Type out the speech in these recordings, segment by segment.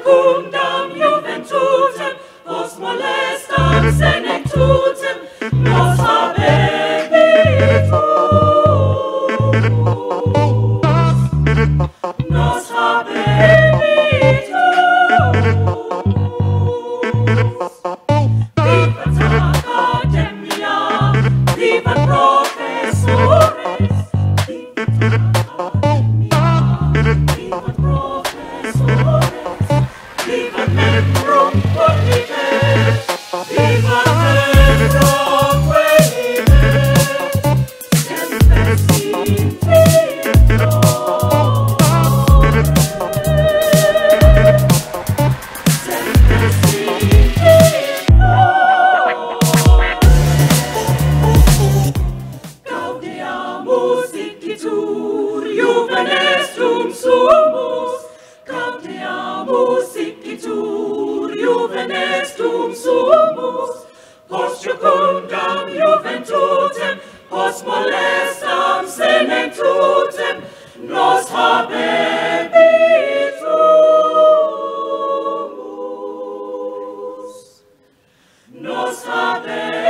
secundam juventutem, post molestam senectutem, nos habebitus. Nos habebitus. Vivat academia, vivat professores, vivat academia, vivat professores, vivat membrum publices, vivat membrum quaelives, semper sintiendo. Post jucundam juventutem, post molestam senectutem, nos habebitus. Nos habebitus.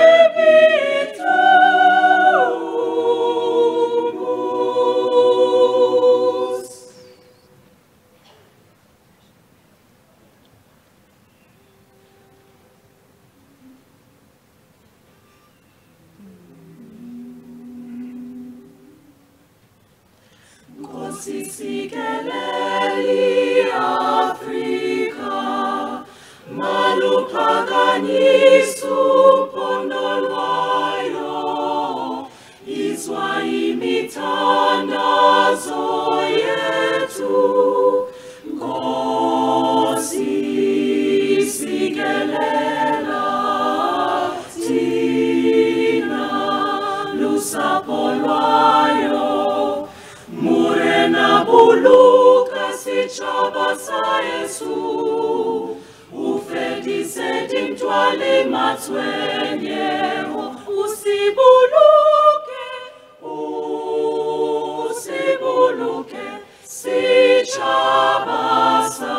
Sigeleli Africa, malupagani supondolwayo, izwa imitanda zoyetu, Nkosi sigelela tina lusapolwayo. Buluka sichaba sa Yesu, ufedise dintwale matwenyeho, usibuluke, sichaba sa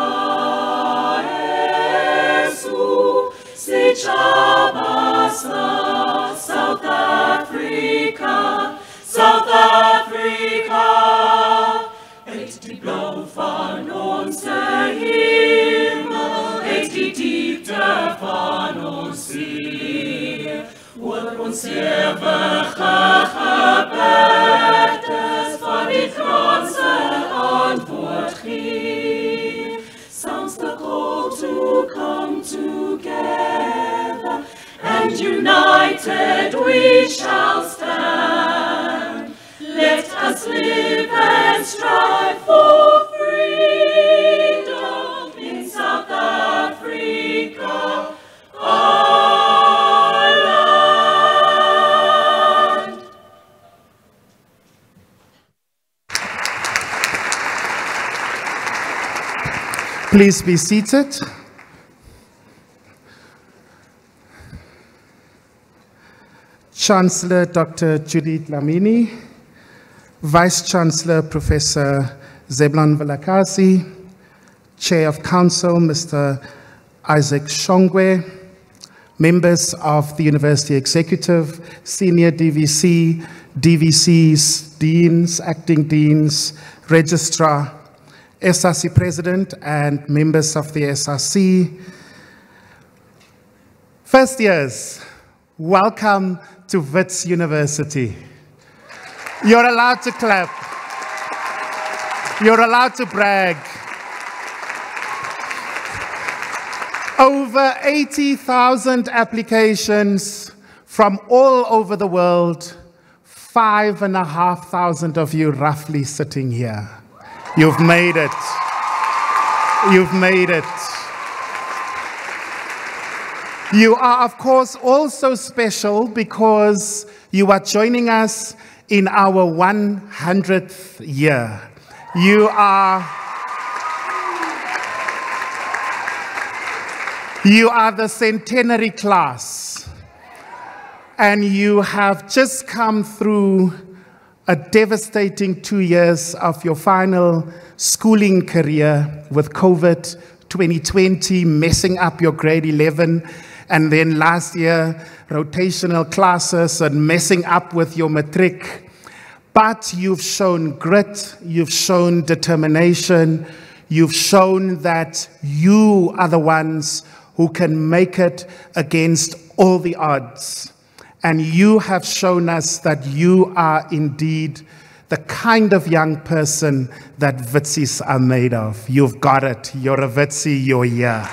Yesu, sichaba sa South Africa, South Africa. Blå van onze hemel, uit die diepte van ons ziel, hoor ons eeuwige gebed van die grootste antwoord geef. Sounds the call to come together, and united we shall stand. Let us live and strive for freedom in South Africa, our land. Please be seated. Chancellor Dr. Judith Lamini, Vice-Chancellor Professor Zeblon Velakaze, Chair of Council Mr. Isaac Shongwe, members of the University Executive, Senior DVC, DVCs, Deans, Acting Deans, Registrar, SRC President and members of the SRC. First years, welcome to WITS University. You're allowed to clap. You're allowed to brag. Over 80,000 applications from all over the world, 5,500 of you roughly sitting here. You've made it. You've made it. You are, of course, also special because you are joining us in our 100th year. You are the centenary class, and you have just come through a devastating 2 years of your final schooling career with COVID 2020 messing up your grade 11, and then last year rotational classes and messing up with your matric. But you've shown grit, you've shown determination, you've shown that you are the ones who can make it against all the odds. And you have shown us that you are indeed the kind of young person that WITSies are made of. You've got it. You're a WITSie, you're here.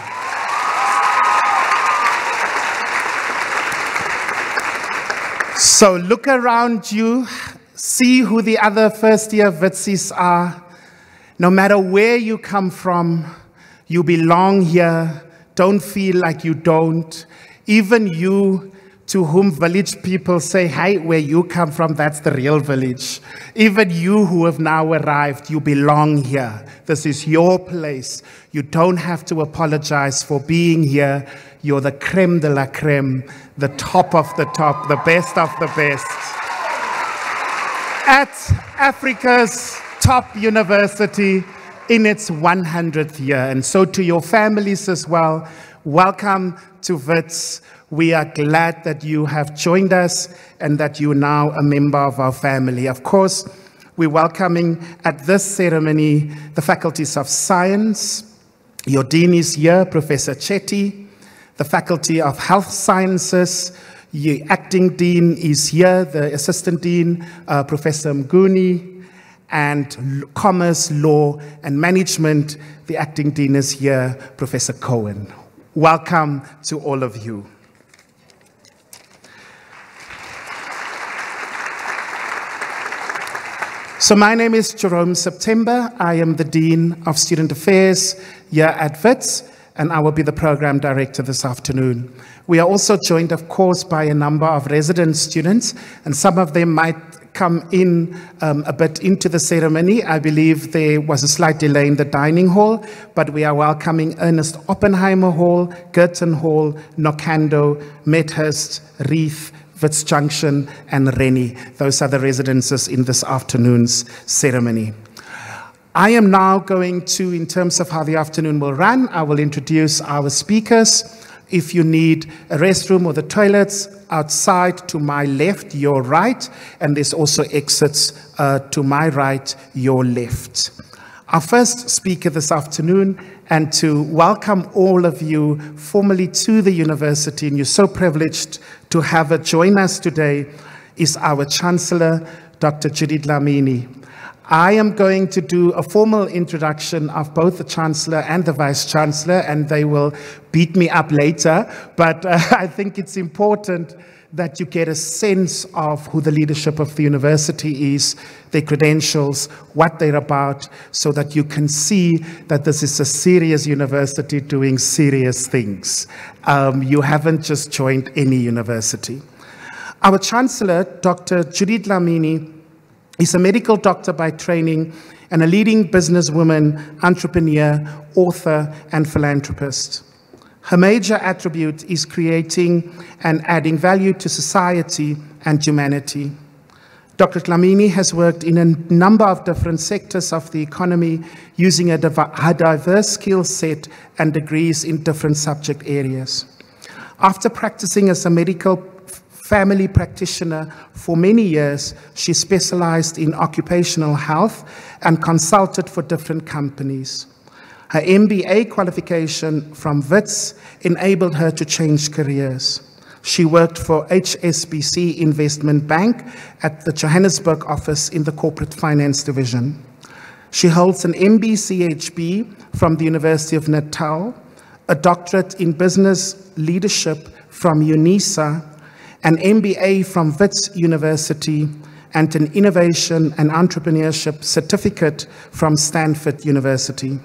So look around you, see who the other first-year WITSies are. No matter where you come from, you belong here. Don't feel like you don't. Even you, to whom village people say, hey, where you come from, that's the real village. Even you who have now arrived, you belong here. This is your place. You don't have to apologize for being here. You're the creme de la creme, the top of the top, the best of the best. At Africa's top university in its 100th year. And so to your families as well, welcome to WITS. We are glad that you have joined us and that you're now a member of our family. Of course, we're welcoming at this ceremony the faculties of science. Your dean is here, Professor Chetty. The Faculty of Health Sciences, the acting dean is here, the assistant dean, Professor Mguni, and Commerce, Law, and Management, the acting dean is here, Professor Cohen. Welcome to all of you. So my name is Jerome September. I am the Dean of Student Affairs here at WITS, and I will be the program director this afternoon. We are also joined, of course, by a number of resident students, and some of them might come in a bit into the ceremony. I believe there was a slight delay in the dining hall, but we are welcoming Ernest Oppenheimer Hall, Girton Hall, Nokando, Medhurst, Reith, WITS Junction, and Rennie. Those are the residences in this afternoon's ceremony. I am now going to, in terms of how the afternoon will run, I will introduce our speakers. If you need a restroom or the toilets, outside to my left, your right, and there's also exits to my right, your left. Our first speaker this afternoon, and to welcome all of you formally to the university, and you're so privileged to have her join us today, is our Chancellor, Dr. Judith Lamini. I am going to do a formal introduction of both the Chancellor and the Vice Chancellor, and they will beat me up later, but I think it's important that you get a sense of who the leadership of the university is, their credentials, what they're about, so that you can see that this is a serious university doing serious things. You haven't just joined any university. Our Chancellor, Dr. Judith Lamini, is a medical doctor by training and a leading businesswoman, entrepreneur, author, and philanthropist. Her major attribute is creating and adding value to society and humanity. Dr. Lamini has worked in a number of different sectors of the economy using a diverse skill set and degrees in different subject areas. After practicing as a medical family practitioner for many years, she specialized in occupational health and consulted for different companies. Her MBA qualification from WITS enabled her to change careers. She worked for HSBC Investment Bank at the Johannesburg office in the Corporate Finance Division. She holds an MBCHB from the University of Natal, a doctorate in business leadership from UNISA, an MBA from WITS University, and an innovation and entrepreneurship certificate from Stanford University.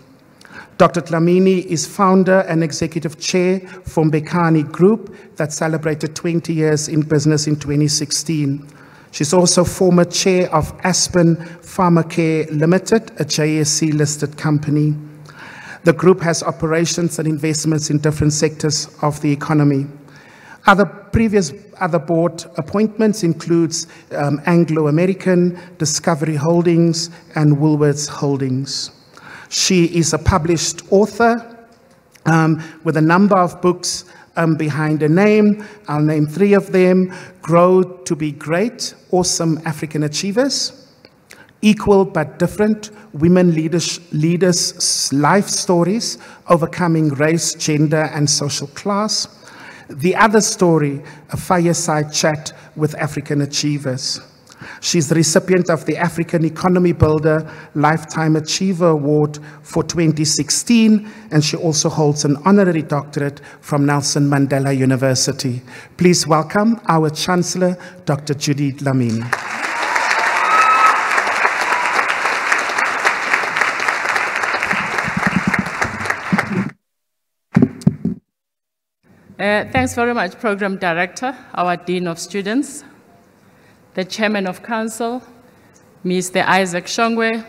Dr. Lamini is founder and executive chair for Mbekani Group that celebrated 20 years in business in 2016. She's also former chair of Aspen Pharmacare Limited, a JSE-listed company. The group has operations and investments in different sectors of the economy. Other board appointments includes Anglo-American, Discovery Holdings, and Woolworths Holdings. She is a published author, with a number of books behind a name. I'll name 3 of them: Grow to be Great, Awesome African Achievers; Equal but Different, Women Leaders' Life Stories, Overcoming Race, Gender, and Social Class; The Other Story, A Fireside Chat with African Achievers. She's the recipient of the African Economy Builder Lifetime Achiever Award for 2016, and she also holds an honorary doctorate from Nelson Mandela University. Please welcome our Chancellor, Dr. Judith Lamini. Thanks very much, Program Director, our Dean of Students, the Chairman of Council, Mr. Isaac Shongwe,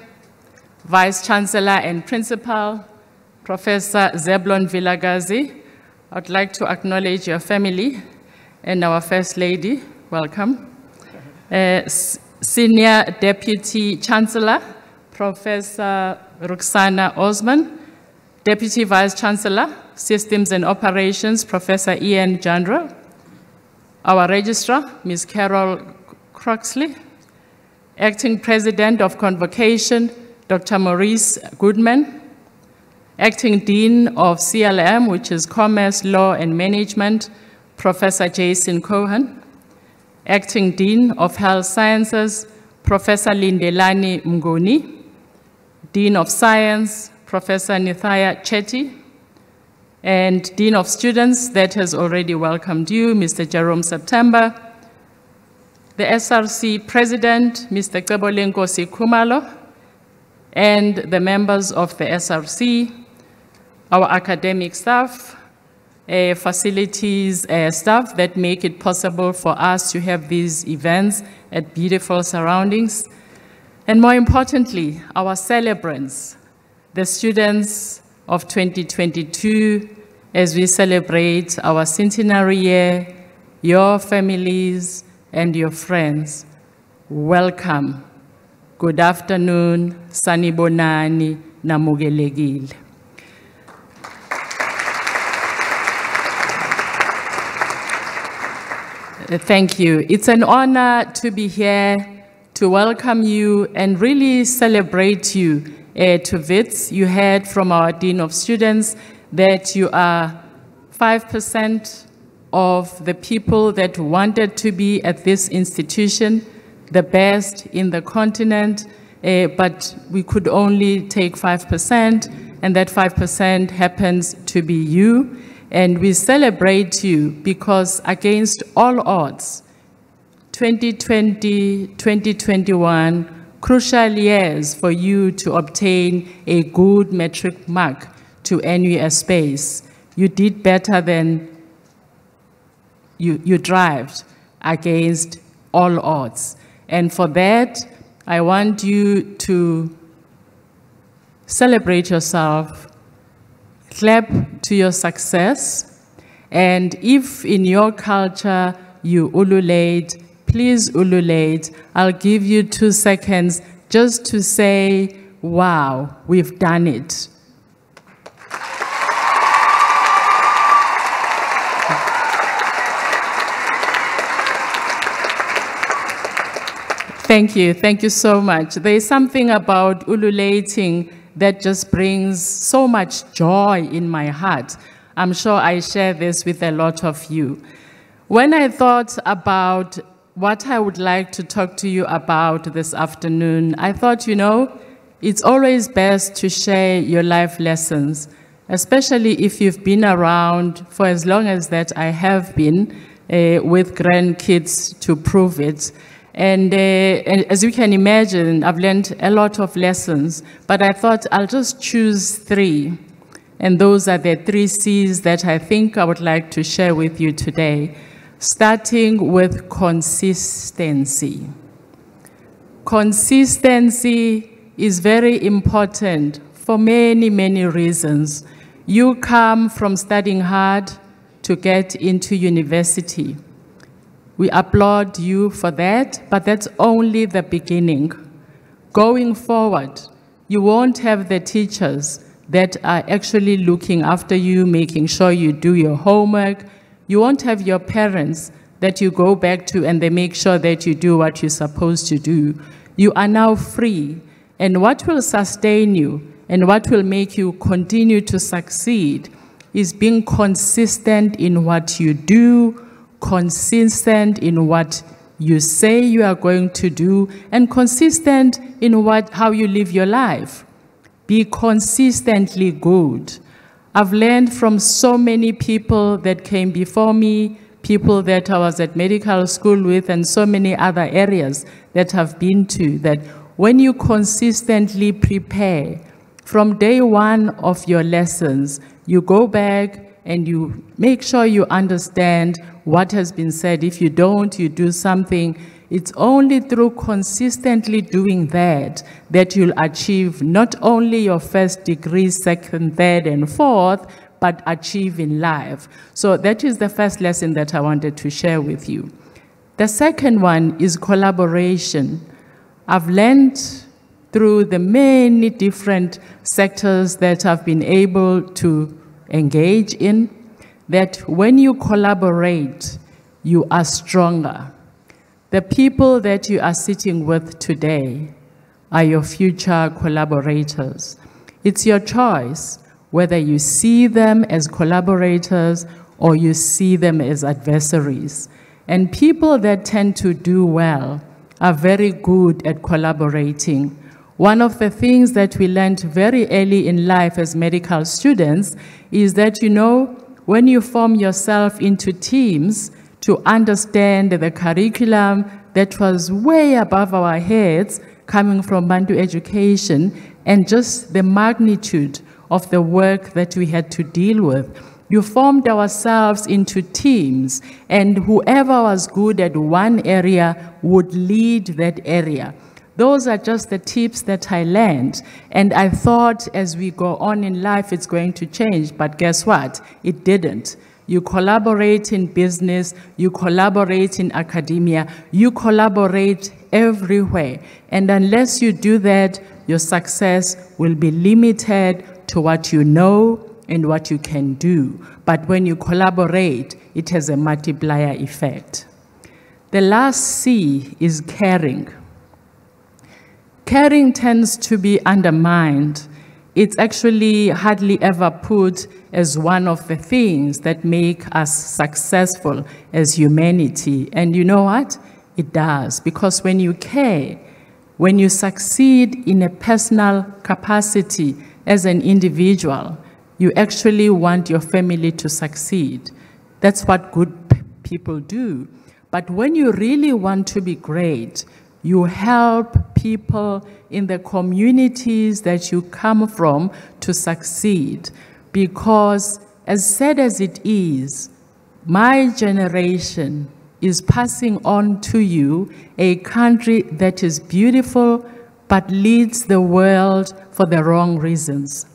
Vice Chancellor and Principal, Professor Zeblon Velakaze. I'd like to acknowledge your family and our First Lady. Welcome. Senior Deputy Chancellor, Professor Ruxana Osman, Deputy Vice Chancellor, Systems and Operations, Professor Ian Jandra, our Registrar, Ms. Carol Croxley, Acting President of Convocation, Dr. Maurice Goodman, Acting Dean of CLM, which is Commerce, Law and Management, Professor Jason Cohen, Acting Dean of Health Sciences, Professor Lindelani Mngoni, Dean of Science, Professor Nithaya Chetty, and Dean of Students that has already welcomed you, Mr. Jerome September, the SRC President, Mr. Kebolenkosi Kumalo, and the members of the SRC, our academic staff, facilities staff that make it possible for us to have these events at beautiful surroundings, and more importantly, our celebrants, the students of 2022, as we celebrate our centenary year, your families and your friends. Welcome. Good afternoon. Sanibonani namugelekile. Thank you. It's an honor to be here to welcome you and really celebrate you to WITS. You heard from our Dean of Students that you are 5% of the people that wanted to be at this institution, the best in the continent, but we could only take 5%, and that 5% happens to be you. And we celebrate you because against all odds, 2020, 2021, crucial years for you to obtain a good metric mark to NUS space. You did better than you thrived against all odds. And for that, I want you to celebrate yourself, clap to your success, and if in your culture you ululate, please ululate. I'll give you 2 seconds just to say, wow, we've done it. Thank you so much. There's something about ululating that just brings so much joy in my heart. I'm sure I share this with a lot of you. When I thought about what I would like to talk to you about this afternoon, I thought, you know, it's always best to share your life lessons, especially if you've been around for as long as that I have been with grandkids to prove it. And as you can imagine, I've learned a lot of lessons, but I thought I'll just choose 3. And those are the 3 C's that I think I would like to share with you today, starting with consistency. Consistency is very important for many, many reasons. You come from studying hard to get into university. We applaud you for that, but that's only the beginning. Going forward, you won't have the teachers that are actually looking after you, making sure you do your homework. You won't have your parents that you go back to and they make sure that you do what you're supposed to do. You are now free. And what will sustain you and what will make you continue to succeed is being consistent in what you do, consistent in what you say you are going to do, and consistent in how you live your life. Be consistently good. I've learned from so many people that came before me, people that I was at medical school with, and so many other areas that I've been to, that when you consistently prepare, from day one of your lessons, you go back and you make sure you understand what has been said. If you don't, you do something. It's only through consistently doing that that you'll achieve not only your first degree, second, third, and fourth, but achieve in life. So that is the first lesson that I wanted to share with you. The second one is collaboration. I've learned through the many different sectors that I've been able to engage in, that when you collaborate, you are stronger. The people that you are sitting with today are your future collaborators. It's your choice whether you see them as collaborators or you see them as adversaries. And people that tend to do well are very good at collaborating. One of the things that we learned very early in life as medical students is that, you know, when you form yourself into teams to understand the curriculum that was way above our heads coming from Bantu education and just the magnitude of the work that we had to deal with, you formed ourselves into teams, and whoever was good at one area would lead that area. Those are just the tips that I learned, and I thought as we go on in life it's going to change, but guess what? It didn't. You collaborate in business, you collaborate in academia, you collaborate everywhere, and unless you do that, your success will be limited to what you know and what you can do. But when you collaborate, it has a multiplier effect. The last C is caring. Caring tends to be undermined. It's actually hardly ever put as one of the things that make us successful as humanity. And you know what? It does. Because when you care, when you succeed in a personal capacity as an individual, you actually want your family to succeed. That's what good people do. But when you really want to be great, you help people in the communities that you come from to succeed. Because as sad as it is, my generation is passing on to you a country that is beautiful but leads the world for the wrong reasons.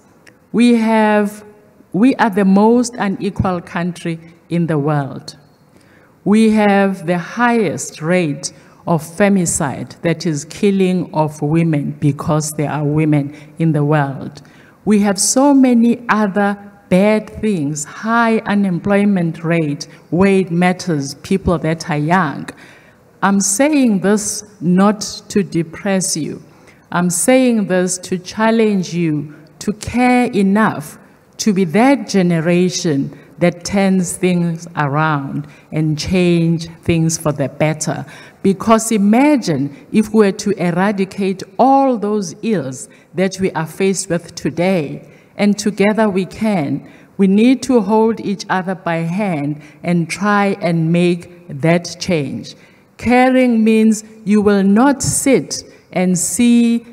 We are the most unequal country in the world. We have the highest rate of femicide, that is killing of women because there are women in the world. We have so many other bad things, high unemployment rate, weight matters, people that are young. I'm saying this not to depress you. I'm saying this to challenge you to care enough to be that generation that turns things around and change things for the better. Because imagine if we were to eradicate all those ills that we are faced with today, and together we can. We need to hold each other by hand and try and make that change. Caring means you will not sit and see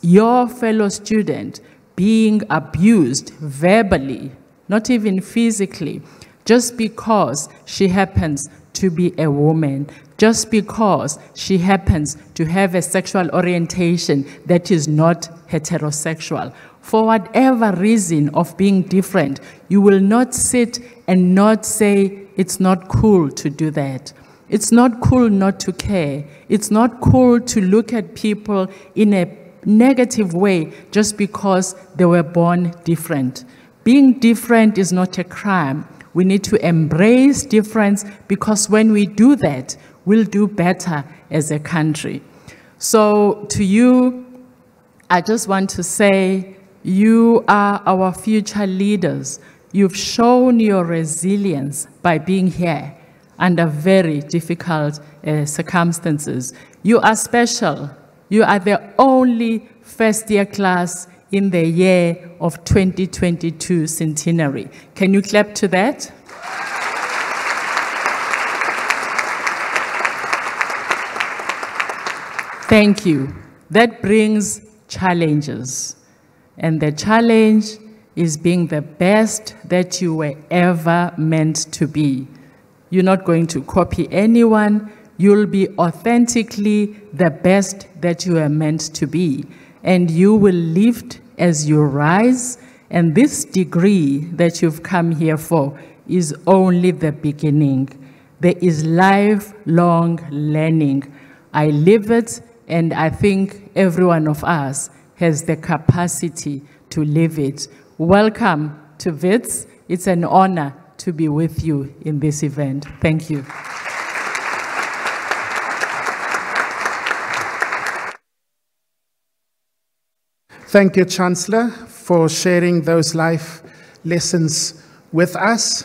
your fellow student being abused verbally, not even physically, just because she happens to be a woman, just because she happens to have a sexual orientation that is not heterosexual. For whatever reason of being different, you will not sit and not say, it's not cool to do that. It's not cool not to care. It's not cool to look at people in a negative way just because they were born different. Being different is not a crime. We need to embrace difference, because when we do that, we'll do better as a country. So to you, I just want to say, you are our future leaders. You've shown your resilience by being here under very difficult circumstances. You are special. You are the only first-year class in the year of 2022 centenary. Can you clap to that? Thank you. That brings challenges. And the challenge is being the best that you were ever meant to be. You're not going to copy anyone. You'll be authentically the best that you are meant to be. And you will lift as you rise. And this degree that you've come here for is only the beginning. There is lifelong learning. I live it, and I think every one of us has the capacity to live it. Welcome to WITS. It's an honor to be with you in this event. Thank you. Thank you, Chancellor, for sharing those life lessons with us.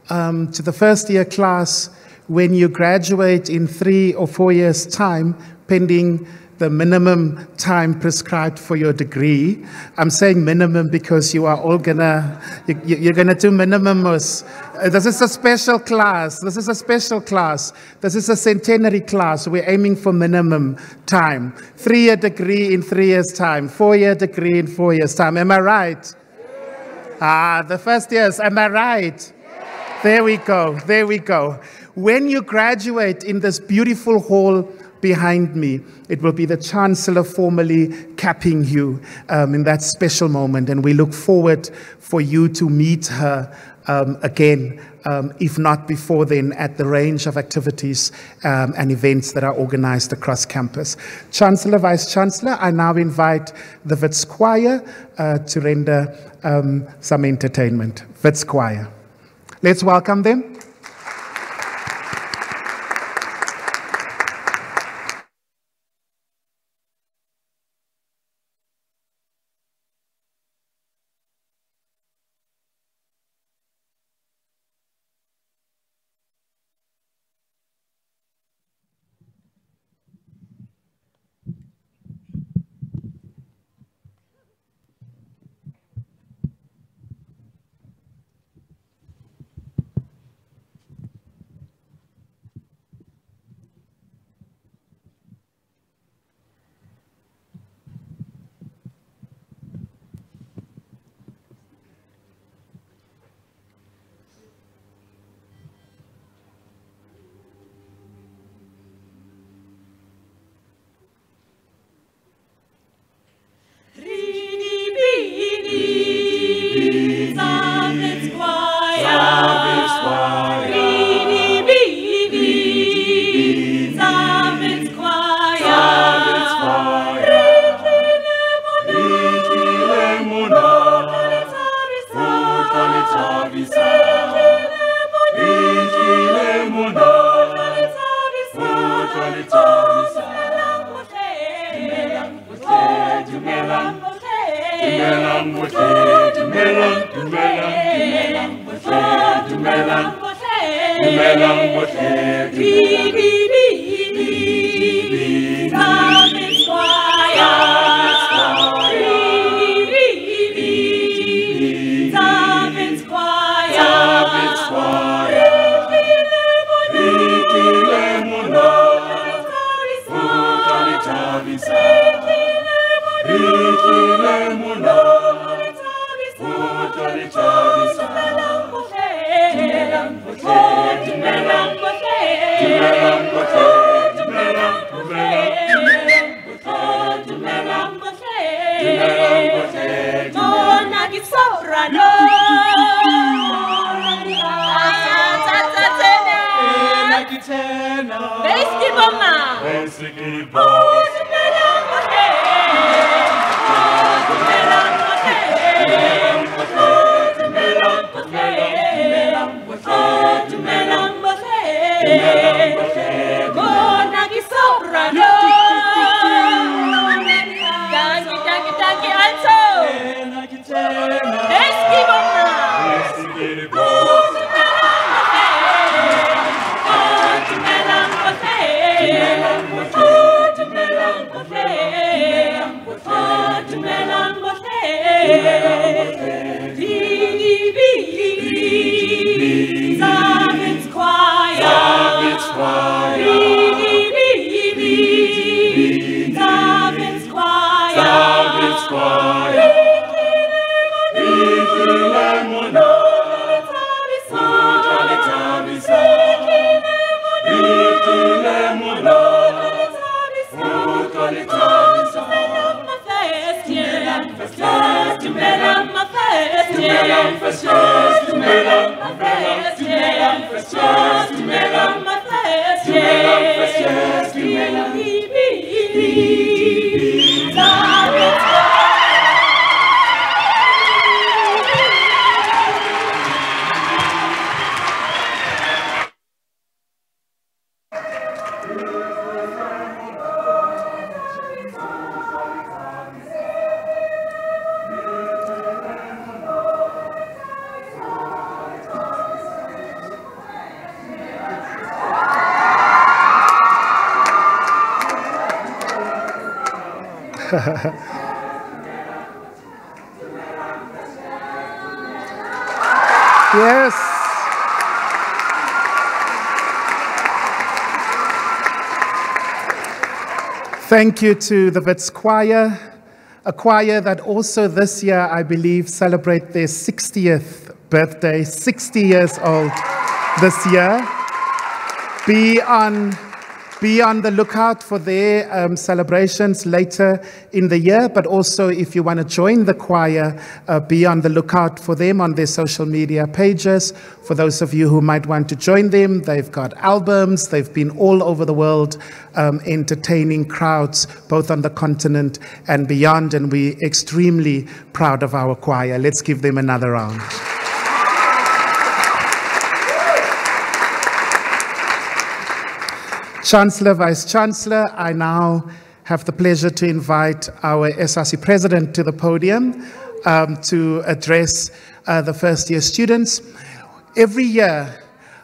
To the first-year class, when you graduate in 3 or 4 years' time, pending the minimum time prescribed for your degree. I'm saying minimum because you are all you're gonna do minimum. This is a special class. This is a special class. This is a centenary class. We're aiming for minimum time. 3-year degree in 3 years' time. 4-year degree in 4 years' time. Am I right? The first years, am I right? There we go, there we go. When you graduate in this beautiful hall behind me, it will be the Chancellor formally capping you in that special moment, and we look forward for you to meet her again, if not before then, at the range of activities and events that are organized across campus. Chancellor, Vice Chancellor, I now invite the WITS Choir to render some entertainment. WITS Choir. Let's welcome them. Basic Yes. Thank you to the WITS choir, a choir that also this year, I believe, celebrate their 60th birthday, 60 years old this year. Be on the lookout for their celebrations later in the year, but also if you want to join the choir, be on the lookout for them on their social media pages. For those of you who might want to join them, they've got albums, they've been all over the world entertaining crowds, both on the continent and beyond, and we're extremely proud of our choir. Let's give them another round. Chancellor, Vice-Chancellor, I now have the pleasure to invite our SRC President to the podium to address the first-year students. Every year,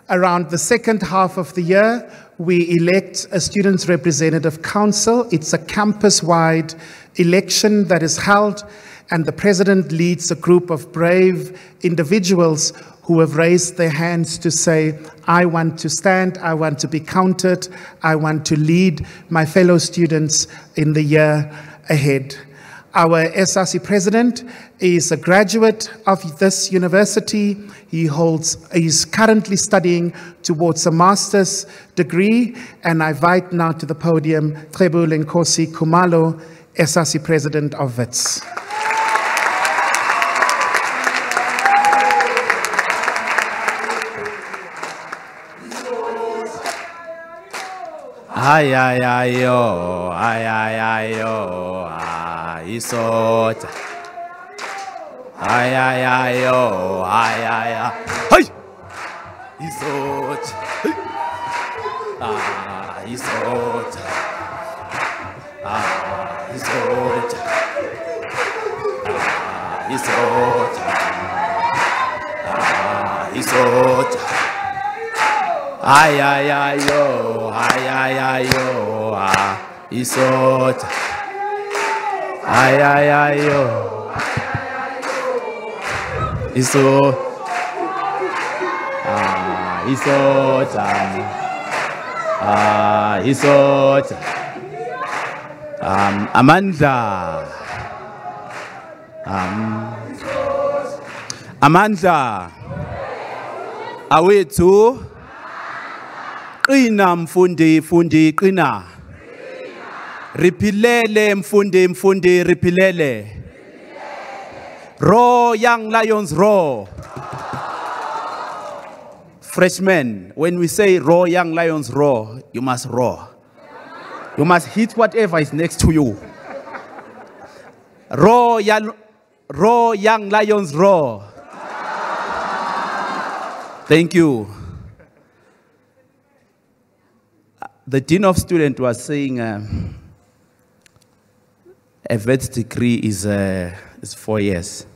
around the second half of the year, we elect a Students' Representative Council. It's a campus-wide election that is held, and the President leads a group of brave individuals who have raised their hands to say, I want to stand, I want to be counted, I want to lead my fellow students in the year ahead. Our SRC President is a graduate of this university. He's currently studying towards a master's degree, and I invite now to the podium Thebule Nkosi Khumalo, SRC President of WITS. Ay ay ay yo, ay ay ay yo, isot. Ay ay ay yo, ay ay ay. Hey, isot. Isot. Isot. Isot. Isot. Ay ay ay yo, ay ay ay yo, isot. Ay ay ay yo, isot. Isot. Isot. Amandla. Amandla. Awethu. Qina mfundi fundi qina. Ripilele mfundi mfundi ripilele. Roar young lions roar. Freshmen, when we say roar young lions roar, you must roar. You must hit whatever is next to you. Roar young lions roar. Thank you. The Dean of Students was saying a WITS degree is 4 years.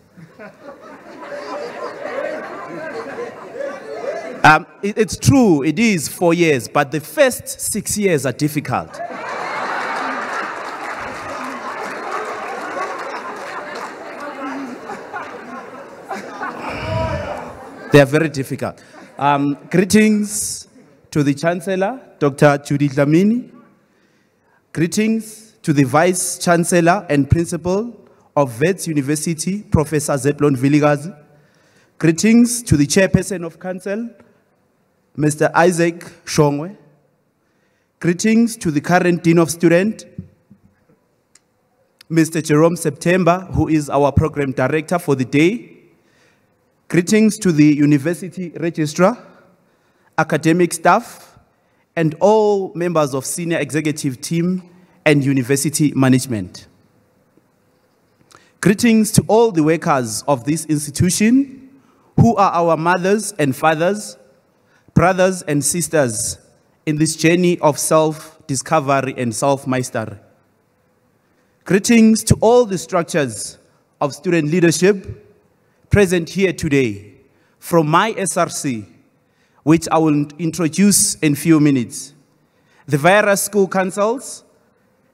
It's true, it is 4 years, but the first 6 years are difficult. They are very difficult. Greetings to the Chancellor, Dr. Judith Lamini. Greetings to the Vice Chancellor and Principal of WITS University, Professor Zeblon Velakaze. Greetings to the Chairperson of Council, Mr. Isaac Shongwe. Greetings to the current Dean of Students, Mr. Jerome September, who is our Program Director for the day. Greetings to the University Registrar, academic staff, and all members of senior executive team and university management. Greetings to all the workers of this institution who are our mothers and fathers, brothers and sisters in this journey of self-discovery and self-mastery. Greetings to all the structures of student leadership present here today from my SRC, which I will introduce in a few minutes, the various school councils,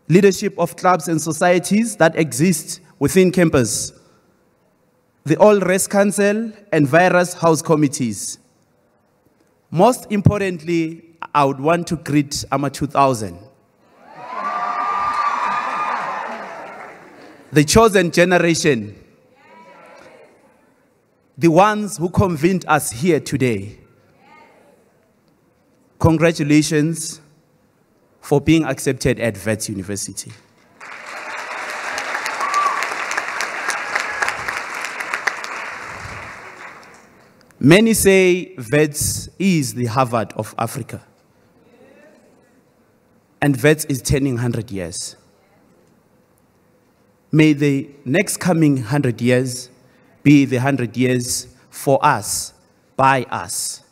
leadership of clubs and societies that exist within campus, the All Rest Council, and various house committees. Most importantly, I would want to greet AMA 2000. The chosen generation, the ones who convened us here today. Congratulations for being accepted at WITS University. Many say WITS is the Harvard of Africa. And WITS is turning 100 years. May the next coming 100 years be the 100 years for us, by us.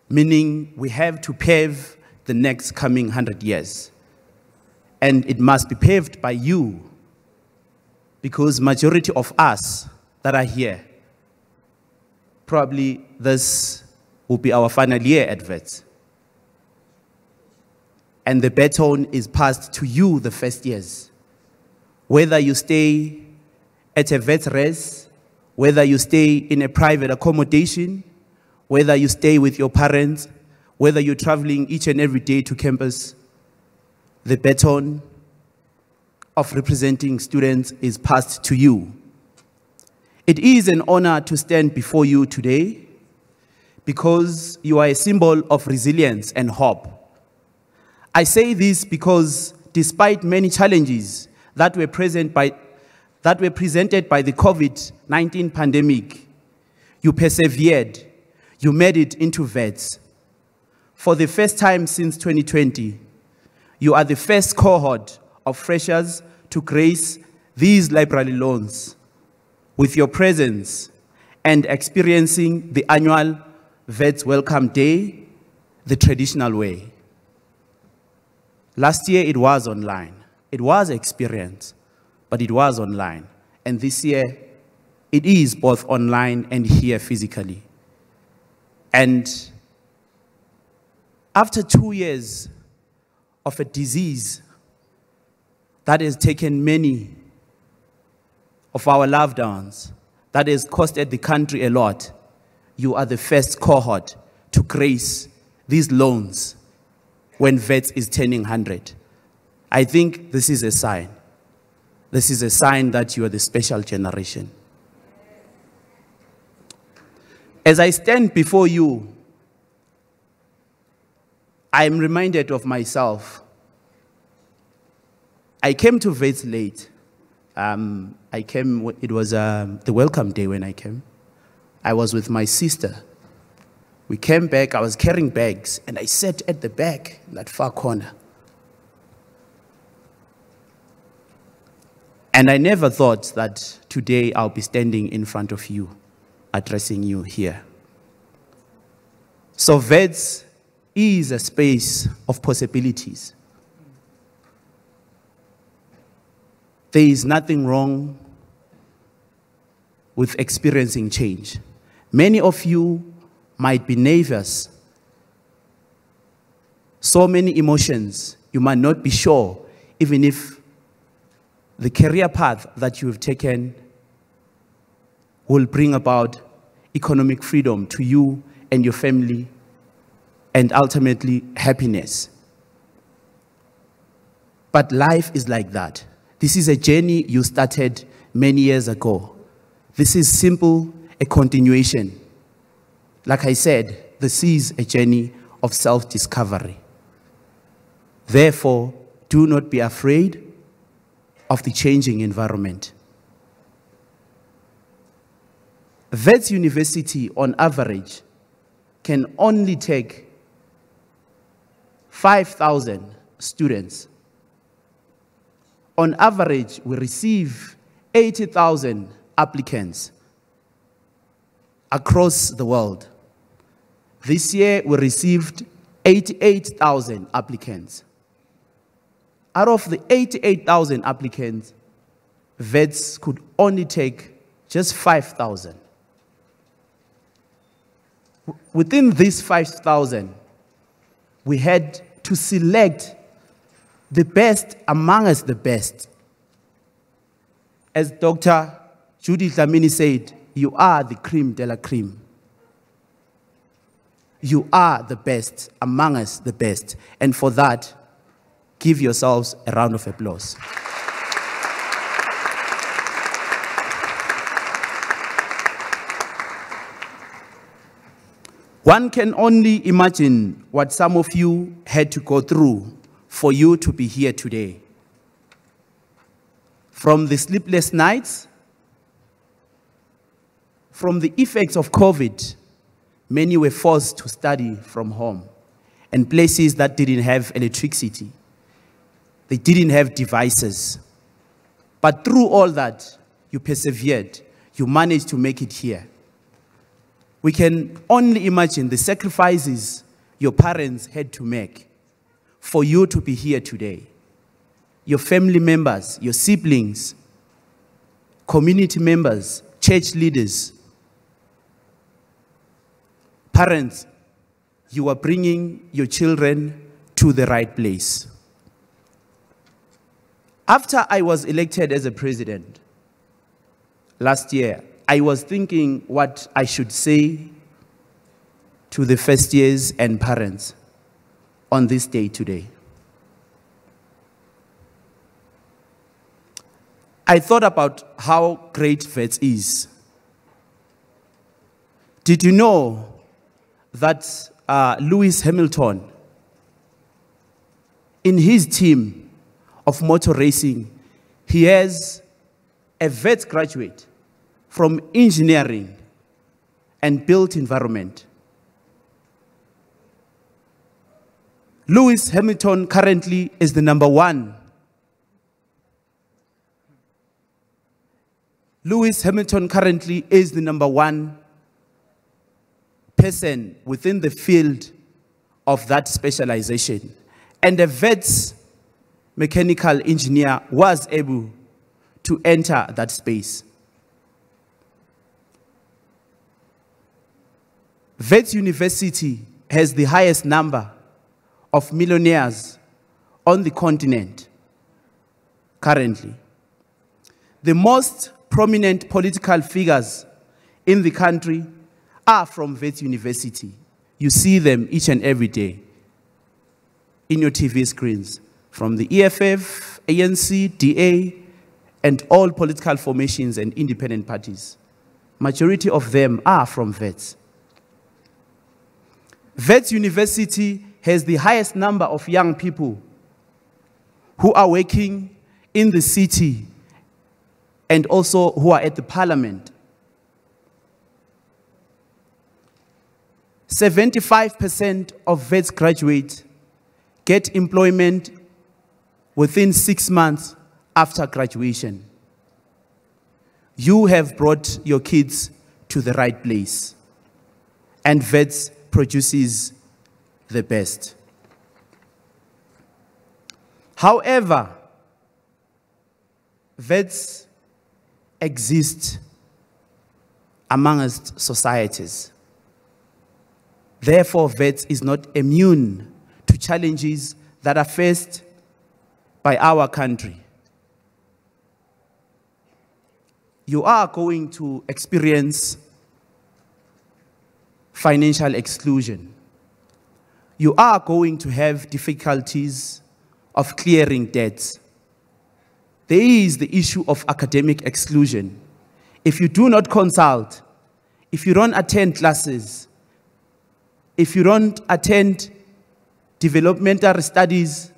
Meaning we have to pave the next coming 100 years. And it must be paved by you, because majority of us that are here, probably this will be our final year at WITS. And the baton is passed to you, the first years. Whether you stay at a WITS res, whether you stay in a private accommodation, whether you stay with your parents, whether you're traveling each and every day to campus, the baton of representing students is passed to you. It is an honor to stand before you today because you are a symbol of resilience and hope. I say this because despite many challenges that were presented by the COVID-19 pandemic, you persevered, you made it into WITS. For the first time since 2020, you are the first cohort of freshers to grace these library lawns with your presence and experiencing the annual WITS Welcome Day the traditional way. Last year it was online. It was experience, but it was online. And this year it is both online and here physically. And after 2 years of a disease that has taken many of our loved ones, that has costed the country a lot, you are the first cohort to grace these loans when WITS is turning 100. I think this is a sign. This is a sign that you are the special generation. As I stand before you, I am reminded of myself. I came to WITS late. It was the welcome day when I came. I was with my sister. We came back, I was carrying bags, and I sat at the back, in that far corner. And I never thought that today I'll be standing in front of you, addressing you here. So WITS is a space of possibilities. There is nothing wrong with experiencing change. Many of you might be nervous. So many emotions, you might not be sure, even if the career path that you have taken will bring about economic freedom to you and your family, and ultimately happiness. But life is like that. This is a journey you started many years ago. This is simple, a continuation. Like I said, this is a journey of self-discovery. Therefore, do not be afraid of the changing environment. WITS University, on average, can only take 5,000 students. On average, we receive 80,000 applicants across the world. This year, we received 88,000 applicants. Out of the 88,000 applicants, WITS could only take just 5,000. Within these 5,000, we had to select the best amongst the best. As Dr. Judith Lamini said, you are the cream de la cream. You are the best amongst the best. And for that, give yourselves a round of applause. One can only imagine what some of you had to go through for you to be here today. From the sleepless nights, from the effects of COVID, many were forced to study from home and places that didn't have electricity. They didn't have devices. But through all that, you persevered. You managed to make it here. We can only imagine the sacrifices your parents had to make for you to be here today. Your family members, your siblings, community members, church leaders. Parents, you are bringing your children to the right place. After I was elected as a president last year, I was thinking what I should say to the first years and parents on this day today. I thought about how great WITS is. Did you know that Lewis Hamilton, in his team of motor racing, he has a WITS graduate from engineering and built environment. Lewis Hamilton currently is the #1. Lewis Hamilton currently is the #1 person within the field of that specialization. And a WITS mechanical engineer was able to enter that space. WITS University has the highest number of millionaires on the continent currently. The most prominent political figures in the country are from WITS University. You see them each and every day in your TV screens, from the EFF, ANC, DA, and all political formations and independent parties. Majority of them are from WITS. WITS University has the highest number of young people who are working in the city and also who are at the parliament. 75% of WITS graduates get employment within 6 months after graduation. You have brought your kids to the right place, and WITS produces the best. However, WITS exist amongst societies. Therefore, WITS is not immune to challenges that are faced by our country. You are going to experience financial exclusion. You are going to have difficulties of clearing debts. There is the issue of academic exclusion. If you do not consult, if you don't attend classes, if you don't attend developmental studies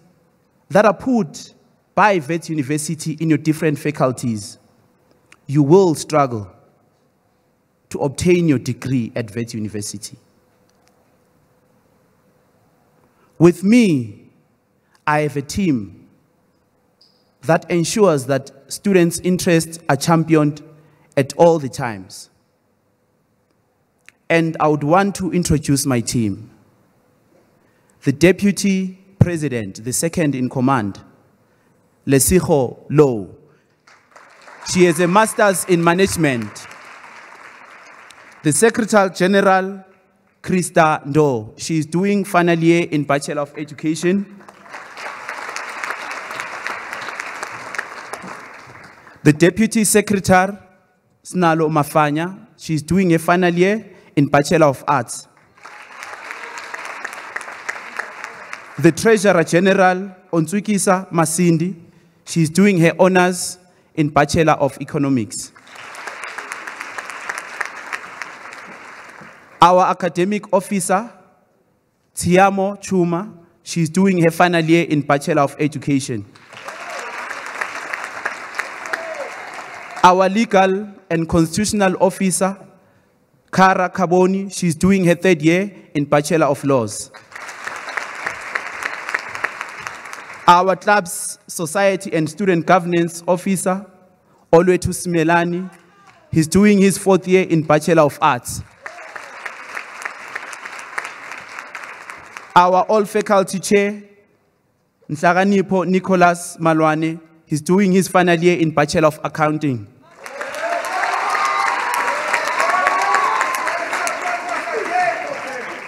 that are put by WITS University in your different faculties, you will struggle to obtain your degree at WITS University. With me, I have a team that ensures that students' interests are championed at all the times. And I would want to introduce my team. The Deputy President, the second in command, Lesego Low. She has a master's in management. The Secretary General, Krista Ndo. She is doing final year in Bachelor of Education. The Deputy Secretary, Snalo Mafanya. She is doing a final year in Bachelor of Arts. The Treasurer General, Ontsukisa Masindi. She is doing her honors in Bachelor of Economics. Our academic officer, Tiamo Chuma, she's doing her final year in Bachelor of Education. Our legal and constitutional officer, Kara Kaboni, she's doing her third year in Bachelor of Laws. Our club's society and student governance officer, Olwetu Smelani, he's doing his fourth year in Bachelor of Arts. Our all-faculty chair, Nhlakanipho Nicholas Malwane, he's doing his final year in Bachelor of Accounting.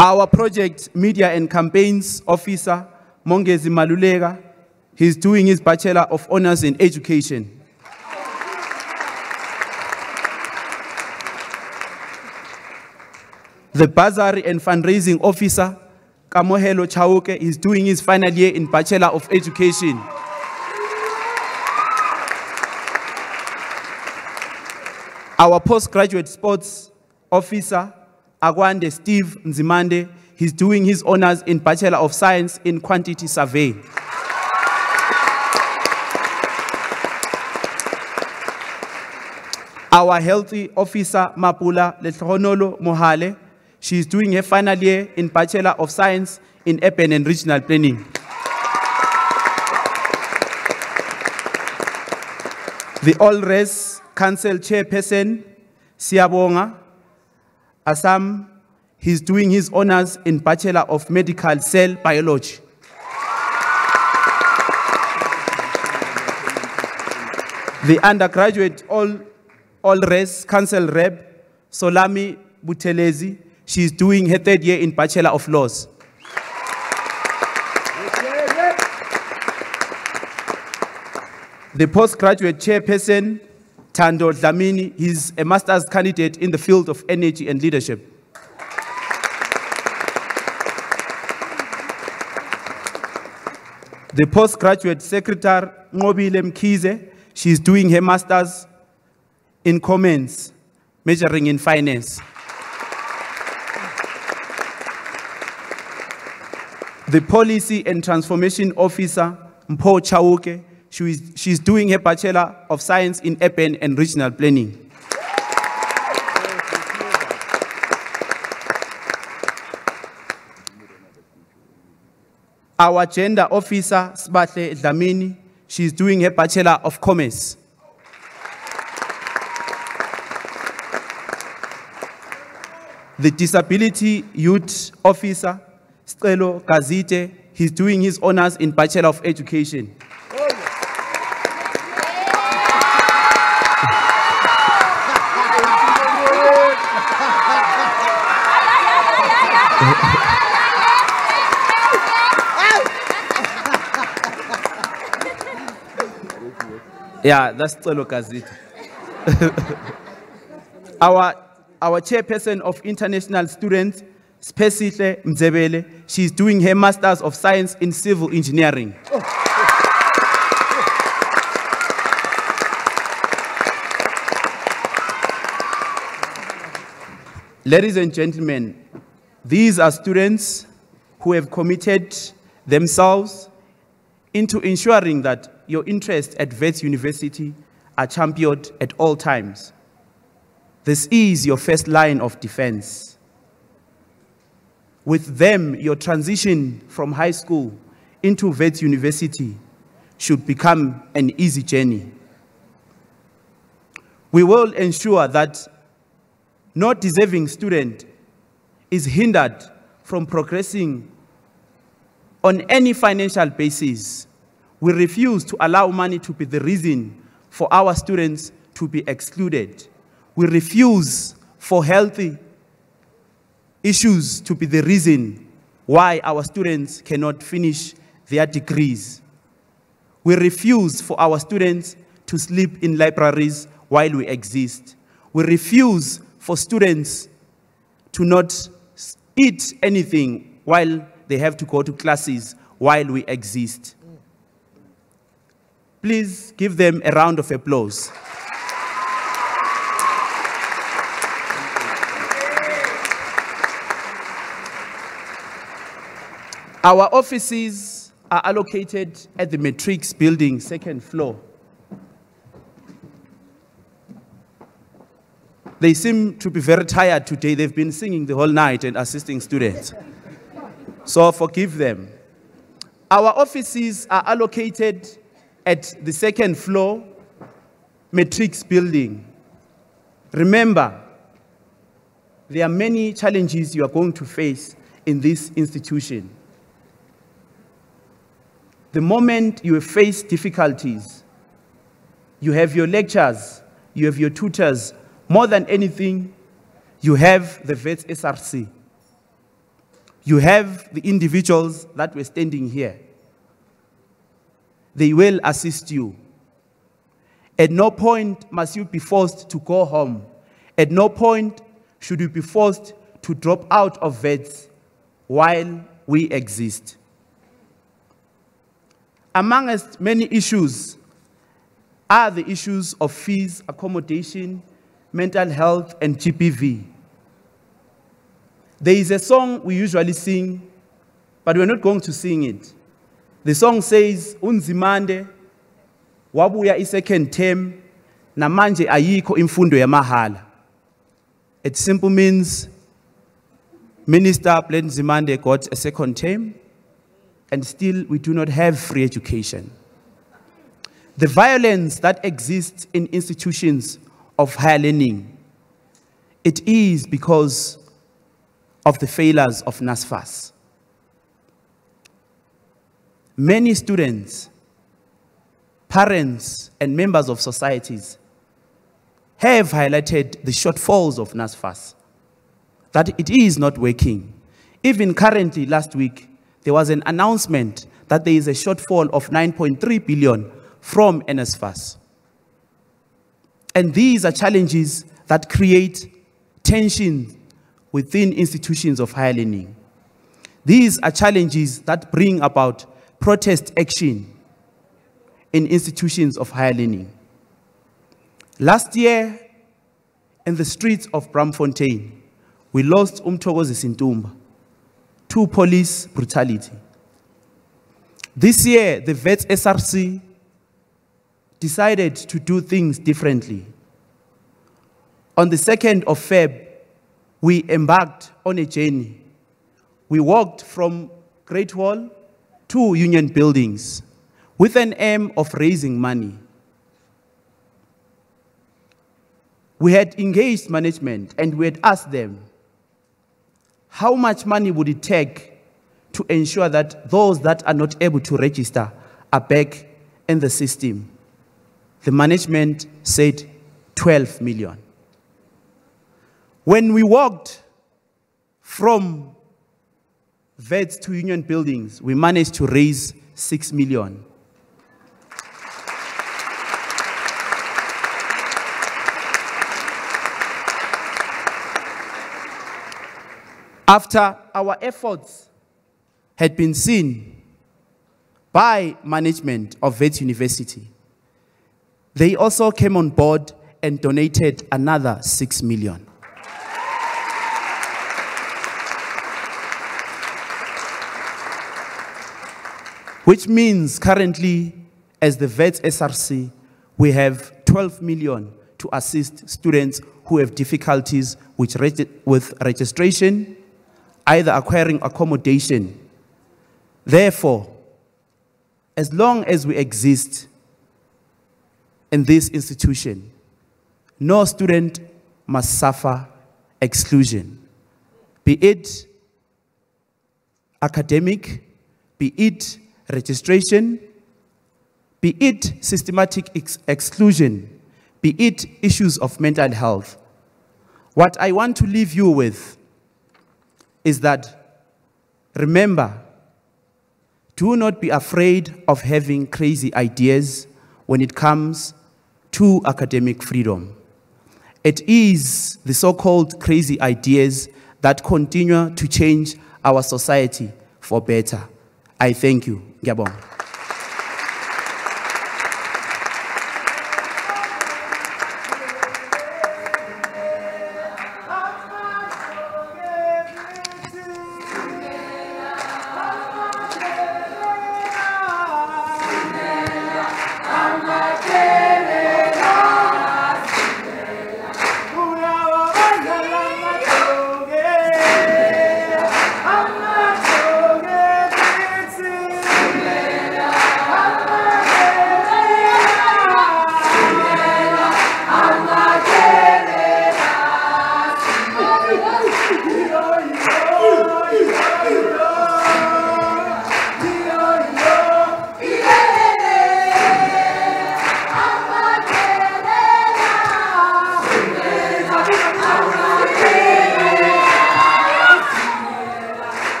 Our project media and campaigns officer, Mongezi Malulega, he's doing his Bachelor of Honors in Education. The bursary and fundraising officer, Kamohelo Chauke, is doing his final year in Bachelor of Education. Our postgraduate sports officer, Agwande Steve Nzimande, he's doing his honors in Bachelor of Science in Quantity Survey. Our healthy officer, Mapula Lehonolo Mohale, she's doing her final year in Bachelor of Science in Urban and Regional Planning. The All-Res Council Chairperson, Siabonga Assam, he's doing his honors in Bachelor of Medical Cell Biology. The undergraduate All-Res Council Rep, Solami Butelezi, she's doing her third year in Bachelor of Laws. The postgraduate chairperson, Tando Lamini, he's a master's candidate in the field of energy and leadership. The postgraduate secretary, Ngobile Mkhize, she's doing her master's in comments, majoring in finance. The policy and transformation officer, Mpho Chauke, she's doing her Bachelor of Science in Urban and Regional Planning. Our gender officer, Sbatle Lamini, she's doing her Bachelor of Commerce. The disability youth officer, Stelo Gazite, he's doing his honors in Bachelor of Education. Yeah, that's Stelo Gazite. Our chairperson of international students, Spesihle Mzebele, she's doing her Masters of Science in Civil Engineering. Ladies and gentlemen, these are students who have committed themselves into ensuring that your interests at WITS University are championed at all times. This is your first line of defense. With them, your transition from high school into WITS University should become an easy journey. We will ensure that no deserving student is hindered from progressing on any financial basis. We refuse to allow money to be the reason for our students to be excluded. We refuse for healthy issues to be the reason why our students cannot finish their degrees. We refuse for our students to sleep in libraries while we exist. We refuse for students to not eat anything while they have to go to classes while we exist. Please give them a round of applause. Our offices are allocated at the Matrix building, second floor. They seem to be very tired today. They've been singing the whole night and assisting students. So forgive them. Our offices are allocated at the second floor, Matrix building. Remember, there are many challenges you are going to face in this institution. The moment you face difficulties, you have your lectures, you have your tutors. More than anything, you have the WITS SRC. You have the individuals that were standing here. They will assist you. At no point must you be forced to go home. At no point should you be forced to drop out of WITS while we exist. Amongst many issues are the issues of fees, accommodation, mental health, and GBV. There is a song we usually sing, but we're not going to sing it. The song says, Unzimande, wabuya second term, namanje ayiko imfundo yamahala. It simply means Minister Blend Zimande got a second term, and still we do not have free education. The violence that exists in institutions of higher learning, it is because of the failures of NSFAS. Many students, parents, and members of societies have highlighted the shortfalls of NSFAS, that it is not working. Even currently, last week, there was an announcement that there is a shortfall of 9.3 billion from NSFAS. And these are challenges that create tension within institutions of higher learning. These are challenges that bring about protest action in institutions of higher learning. Last year, in the streets of Bramfontein, we lost Umthokozi Sintumba to police brutality. This year, the WITS SRC decided to do things differently. On the 2nd of Feb, we embarked on a journey. We walked from Great Hall to Union Buildings with an aim of raising money. We had engaged management and we had asked them, how much money would it take to ensure that those that are not able to register are back in the system? The management said 12 million. When we walked from WITS to Union Buildings, we managed to raise 6 million. After our efforts had been seen by management of WITS University, they also came on board and donated another 6 million. Which means currently, as the WITS SRC, we have 12 million to assist students who have difficulties with registration, either acquiring accommodation. Therefore, as long as we exist in this institution, no student must suffer exclusion, be it academic, be it registration, be it systematic exclusion, be it issues of mental health. What I want to leave you with is that, remember, do not be afraid of having crazy ideas when it comes to academic freedom. It is the so-called crazy ideas that continue to change our society for better. I thank you. Ngiyabonga.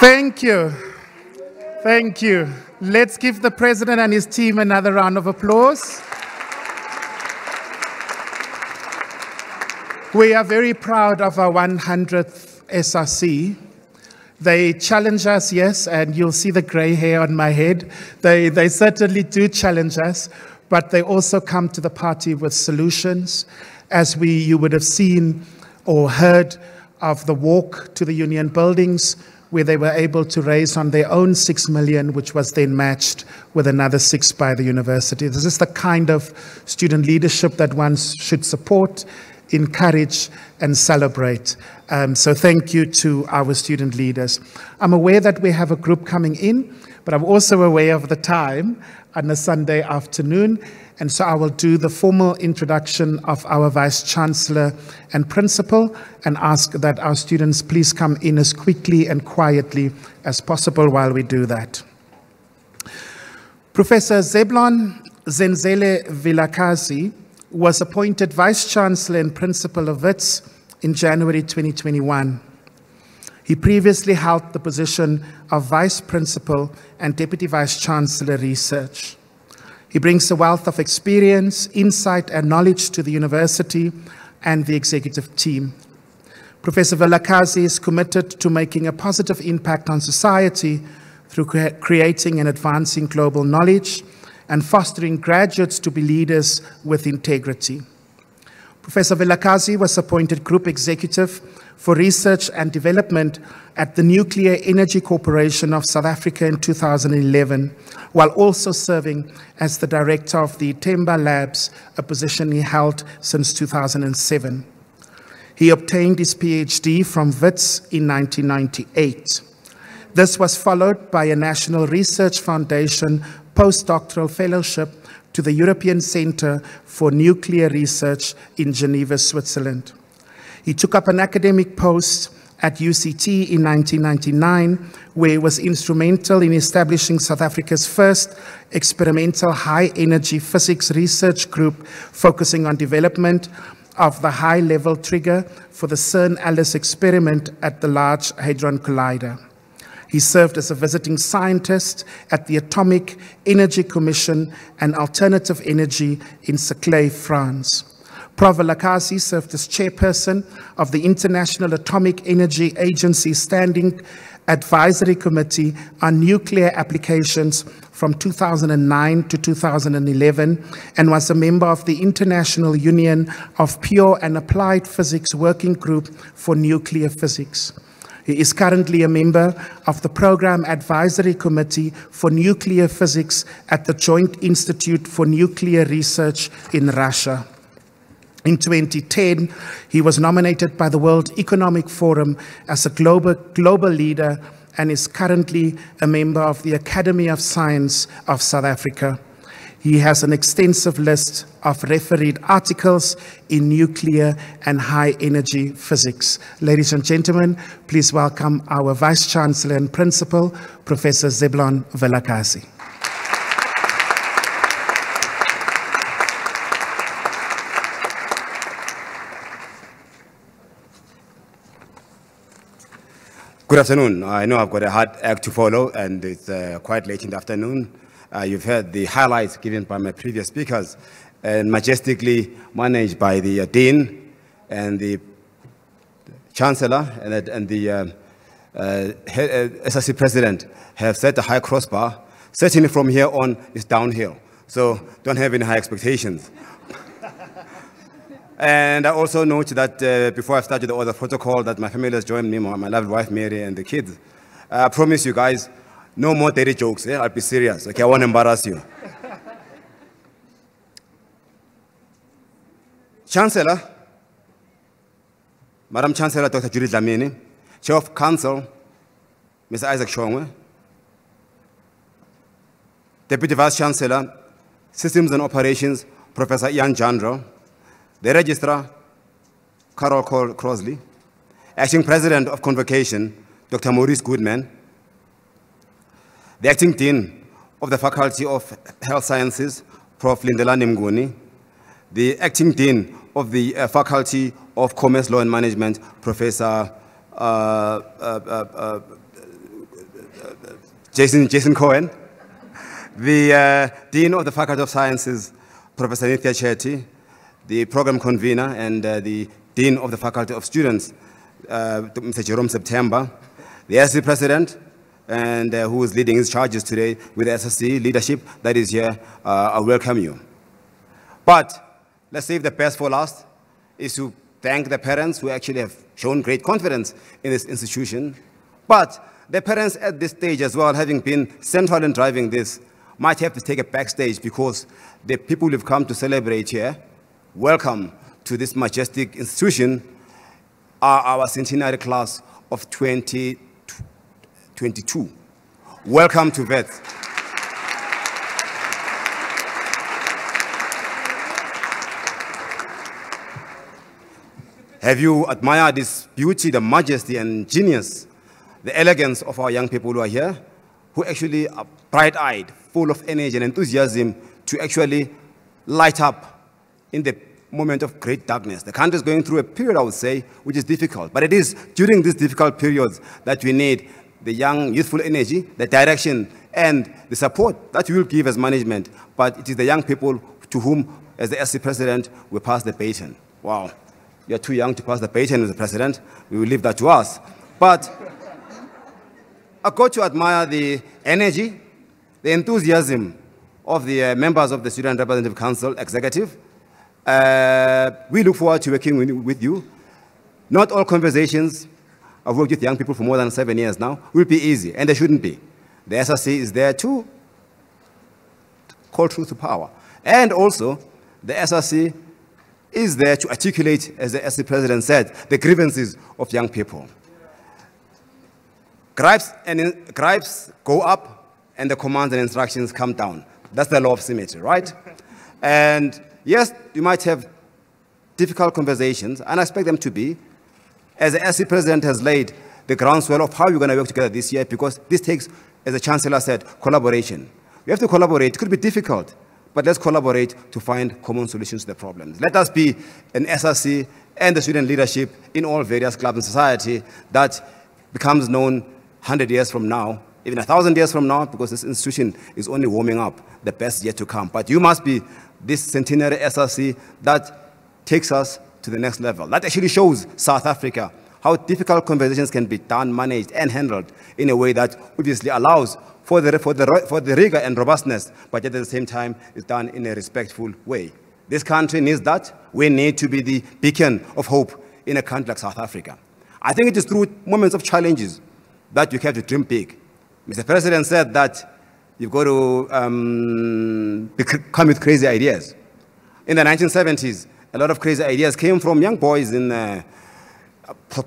Thank you. Thank you. Let's give the President and his team another round of applause. We are very proud of our 100th SRC. They challenge us, yes, and you'll see the gray hair on my head. They certainly do challenge us, but they also come to the party with solutions, as you would have seen or heard of the walk to the union buildings, where they were able to raise on their own 6 million, which was then matched with another 6 by the university. This is the kind of student leadership that one should support, encourage, and celebrate. So thank you to our student leaders. I'm aware that we have a group coming in, but I'm also aware of the time on a Sunday afternoon, and so I will do the formal introduction of our Vice-Chancellor and Principal and ask that our students please come in as quickly and quietly as possible while we do that. Professor Zeblon Zenzele Velakaze was appointed Vice-Chancellor and Principal of WITS in January 2021. He previously held the position of Vice Principal and Deputy Vice-Chancellor Research. He brings a wealth of experience, insight, and knowledge to the university and the executive team. Professor Velakaze is committed to making a positive impact on society through creating and advancing global knowledge and fostering graduates to be leaders with integrity. Professor Velakaze was appointed Group Executive for Research and Development at the Nuclear Energy Corporation of South Africa in 2011, while also serving as the Director of the Temba Labs, a position he held since 2007. He obtained his PhD from WITS in 1998. This was followed by a National Research Foundation postdoctoral fellowship to the European Center for Nuclear Research in Geneva, Switzerland. He took up an academic post at UCT in 1999, where he was instrumental in establishing South Africa's first experimental high-energy physics research group focusing on development of the high-level trigger for the CERN-ALICE experiment at the Large Hadron Collider. He served as a visiting scientist at the Atomic Energy Commission and Alternative Energy in Saclay, France. Prof. Velakaze served as chairperson of the International Atomic Energy Agency Standing Advisory Committee on Nuclear Applications from 2009 to 2011, and was a member of the International Union of Pure and Applied Physics Working Group for Nuclear Physics. He is currently a member of the Program Advisory Committee for Nuclear Physics at the Joint Institute for Nuclear Research in Russia. In 2010, he was nominated by the World Economic Forum as a global leader and is currently a member of the Academy of Science of South Africa. He has an extensive list of refereed articles in nuclear and high-energy physics. Ladies and gentlemen, please welcome our Vice-Chancellor and Principal, Professor Zeblon Velakaze. Good afternoon. I know I've got a hard act to follow, and it's quite late in the afternoon. You've heard the highlights given by my previous speakers, and majestically managed by the Dean and the Chancellor and the SRC President have set a high crossbar. Certainly from here on, it's downhill. So don't have any high expectations. And I also note that before I started the other protocol, that my family has joined me, my lovely wife Mary and the kids. I promise you guys, no more dirty jokes. I'll be serious. Okay, I won't embarrass you. Chancellor, Madam Chancellor Dr. Judith Lamini, Chair of Council, Mr. Isaac Shongwe, Deputy Vice Chancellor, Systems and Operations, Professor Ian Jandro, the Registrar, Carol Crosley, Acting President of Convocation, Dr. Maurice Goodman, the Acting Dean of the Faculty of Health Sciences, Prof. Lindela Nimguni, the Acting Dean of the Faculty of Commerce, Law and Management, Professor Jason Cohen, the Dean of the Faculty of Sciences, Professor Nithya Chetty, the Program Convener and the Dean of the Faculty of Students, Mr. Jerome September, the SRC President, and who is leading his charges today with the SRC leadership that is here. I welcome you. But let's save the best for last, is to thank the parents who actually have shown great confidence in this institution. But the parents at this stage as well, having been central in driving this, might have to take a backstage because the people who've come to celebrate here, welcome to this majestic institution, are our centenary class of 2022. Welcome to WITS. Have you admired this beauty, the majesty and genius, the elegance of our young people who are here, who actually are bright-eyed, full of energy and enthusiasm to actually light up in the moment of great darkness? The country is going through a period, I would say, which is difficult. But it is during these difficult periods that we need the young, youthful energy, the direction, and the support that we will give as management. But it is the young people to whom, as the SC President, we pass the baton. Wow. You're too young to pass the baton as the President. We will leave that to us. But I've got to admire the energy, the enthusiasm of the members of the Student Representative Council Executive. We look forward to working with you. Not all conversations, I've worked with young people for more than 7 years now, will be easy, and they shouldn't be. The SRC is there to call truth to power. And also, the SRC is there to articulate, as the SC President said, the grievances of young people. Gripes go up, and the commands and instructions come down. That's the law of symmetry, right? And yes, you might have difficult conversations, and I expect them to be, as the SC President has laid the groundswell of how we're going to work together this year, because this takes, as the Chancellor said, collaboration. We have to collaborate. It could be difficult, but let's collaborate to find common solutions to the problems. Let us be an SRC and the student leadership in all various clubs in society that becomes known 100 years from now, even 1,000 years from now, because this institution is only warming up. The best yet to come. But you must be this centenary SRC that takes us to the next level. That actually shows South Africa how difficult conversations can be done, managed, and handled in a way that obviously allows for the rigor and robustness, but yet at the same time is done in a respectful way. This country needs that. We need to be the beacon of hope in a country like South Africa. I think it is through moments of challenges that you have to dream big. Mr. President said that you've got to come with crazy ideas. In the 1970s, a lot of crazy ideas came from young boys in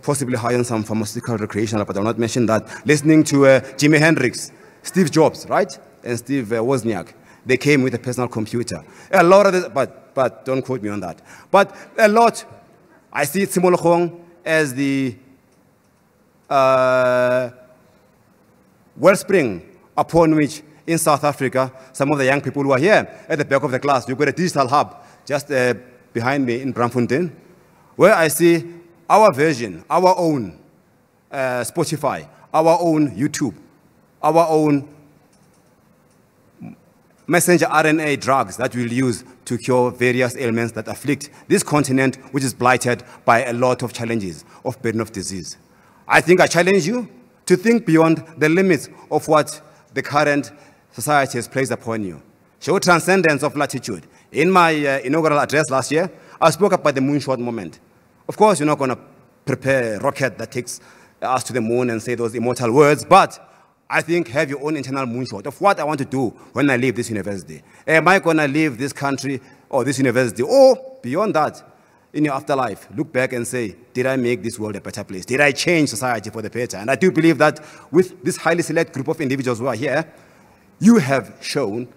possibly high on some pharmaceutical recreational, but I'll not mention that, listening to Jimi Hendrix, Steve Jobs, right? And Steve Wozniak. They came with a personal computer. A lot of this, but don't quote me on that. But a lot, I see Tsimologong as the wellspring upon which in South Africa, some of the young people who are here at the back of the class, you've got a digital hub just behind me in Braamfontein, where I see our version, our own Spotify, our own YouTube, our own messenger RNA drugs that we'll use to cure various ailments that afflict this continent, which is blighted by a lot of challenges of burden of disease. I think I challenge you to think beyond the limits of what the current society has placed upon you. Show transcendence of latitude. In my inaugural address last year, I spoke about the moonshot moment. Of course, you're not going to prepare a rocket that takes us to the moon and say those immortal words, but I think have your own internal moonshot of what I want to do when I leave this university. Am I going to leave this country or this university? Or beyond that, in your afterlife, look back and say, did I make this world a better place? Did I change society for the better? And I do believe that with this highly select group of individuals who are here, you have shown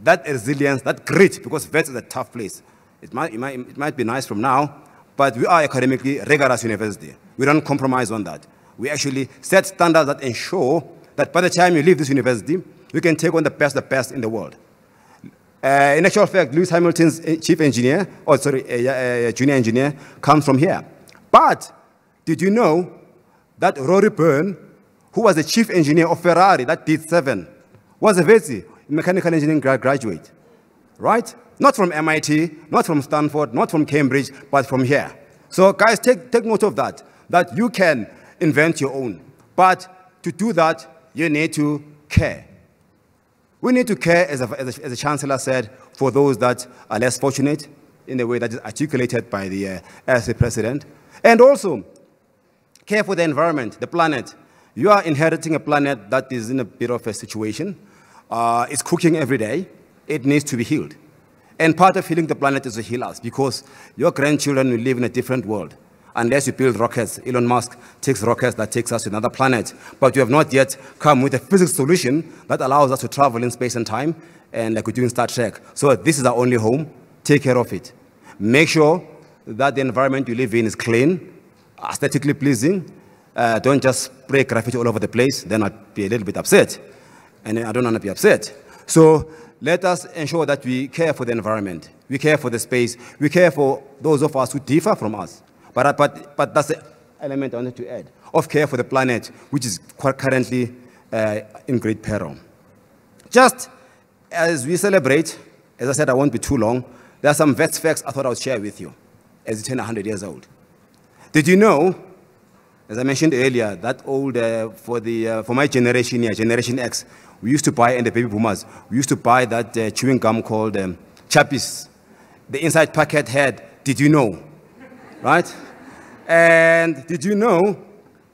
that resilience, that grit, because WITS is a tough place. It might be nice from now, but we are academically rigorous university. We don't compromise on that. We actually set standards that ensure that by the time you leave this university, you can take on the best in the world. In actual fact, Lewis Hamilton's junior engineer comes from here. But did you know that Rory Byrne, who was the chief engineer of Ferrari, that did 7, was a WITS mechanical engineering graduate, right? Not from MIT, not from Stanford, not from Cambridge, but from here. So guys, take note of that, that you can invent your own. But to do that, you need to care. We need to care, as the Chancellor said, for those that are less fortunate in the way that is articulated by the SC President. And also, care for the environment, the planet. You are inheriting a planet that is in a bit of a situation. It's cooking every day. It needs to be healed. And part of healing the planet is to heal us, because your grandchildren will live in a different world. Unless you build rockets, Elon Musk takes rockets that takes us to another planet. But you have not yet come with a physics solution that allows us to travel in space and time, and like we do in Star Trek. So this is our only home. Take care of it. Make sure that the environment you live in is clean, aesthetically pleasing. Don't just spray graffiti all over the place. Then I'd be a little bit upset. And I don't want to be upset. So let us ensure that we care for the environment. We care for the space. We care for those of us who differ from us. But that's the element I wanted to add, of care for the planet, which is currently in great peril. Just as we celebrate, as I said, I won't be too long, there are some WITS facts I thought I would share with you as you turn 100 years old. Did you know, as I mentioned earlier, that old, for my generation here, Generation X, we used to buy, and the baby boomers, we used to buy that chewing gum called Chappies. The inside packet had, did you know? Right? And did you know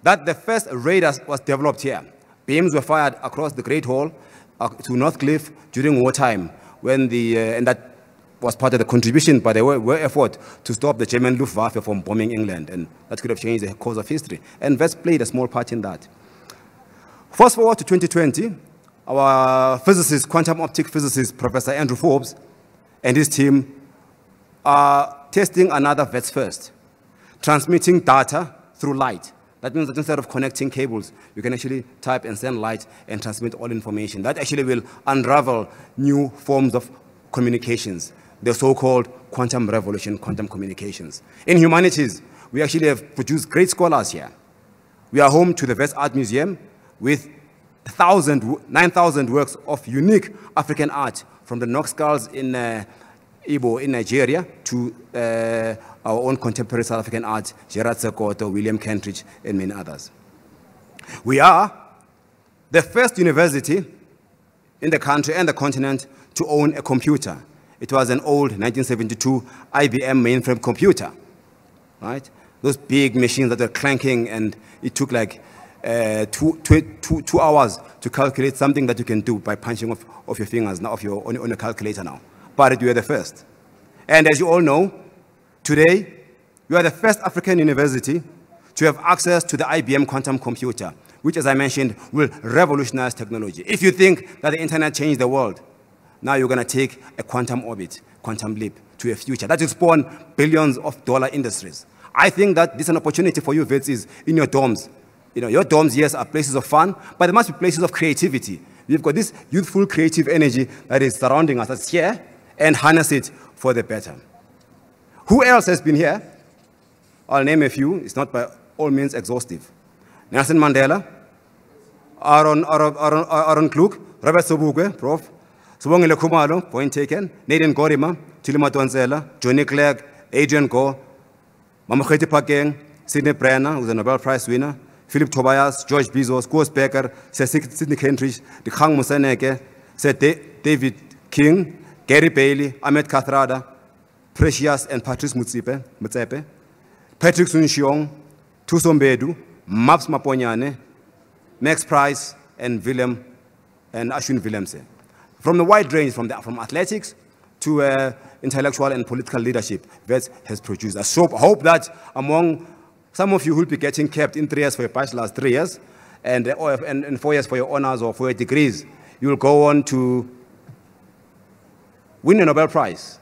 that the first radar was developed here? Beams were fired across the Great Hall to Northcliffe during wartime, when and that was part of the contribution by the war effort to stop the German Luftwaffe from bombing England, and that could have changed the course of history. And WITS played a small part in that. Fast forward to 2020, our physicist, quantum optic physicist, Professor Andrew Forbes, and his team are testing another WITS first. Transmitting data through light. That means that instead of connecting cables, you can actually type and send light and transmit all information. That actually will unravel new forms of communications, the so-called quantum revolution, quantum communications. In humanities, we actually have produced great scholars here. We are home to the WITS Art Museum with 9,000 works of unique African art, from the Knox skulls in Igbo in Nigeria to our own contemporary South African art, Gerard Sekoto, William Kentridge, and many others. We are the first university in the country and the continent to own a computer. It was an old 1972 IBM mainframe computer, right? Those big machines that were clanking, and it took like 2 hours to calculate something that you can do by punching off your fingers now on a calculator now. But we are the first. And as you all know, today, we are the first African university to have access to the IBM quantum computer, which, as I mentioned, will revolutionize technology. If you think that the internet changed the world, now you're going to take a quantum orbit, quantum leap to a future that will spawn billions of dollar industries. I think that this is an opportunity for you, WITS, is in your dorms. You know, your dorms, yes, are places of fun, but there must be places of creativity. We've got this youthful, creative energy that is surrounding us, that's here, and harness it for the better. Who else has been here? I'll name a few. It's not by all means exhaustive. Nelson Mandela, Aaron Klug, Robert Sobukwe, Prof. Subongile Khumalo, point taken. Nadine Gorima, Tilima Tonzela, Johnny Clegg, Adrian Go, Mamokgeti Phakeng, Sidney Brenner, who's a Nobel Prize winner, Philip Tobias, George Bezos, Koos Becker, Sidney Kentridge, Dikgang Moseneke, David King, Gary Bailey, Ahmed Kathrada, Precious and Patrice Mutsepe, Patrick Sunshiong, Thuso Mbedu, Maps Maponyane, Max Price, and Ashwin Willemse. From the wide range, from athletics to intellectual and political leadership, WITS has produced. I hope that among some of you who will be getting kept in 3 years for your bachelor's, 3 years, and 4 years for your honors or for your degrees, you will go on to win a Nobel Prize,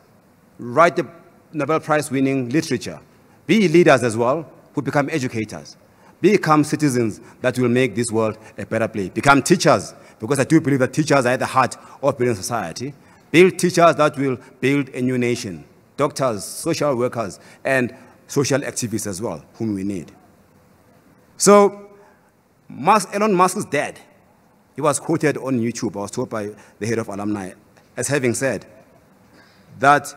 write the Nobel Prize winning literature, be leaders as well, who become educators, become citizens that will make this world a better place, become teachers, because I do believe that teachers are at the heart of building society, build teachers that will build a new nation, doctors, social workers, and social activists as well, whom we need. So, Elon Musk is dead. He was quoted on YouTube, I was told by the head of alumni, as having said that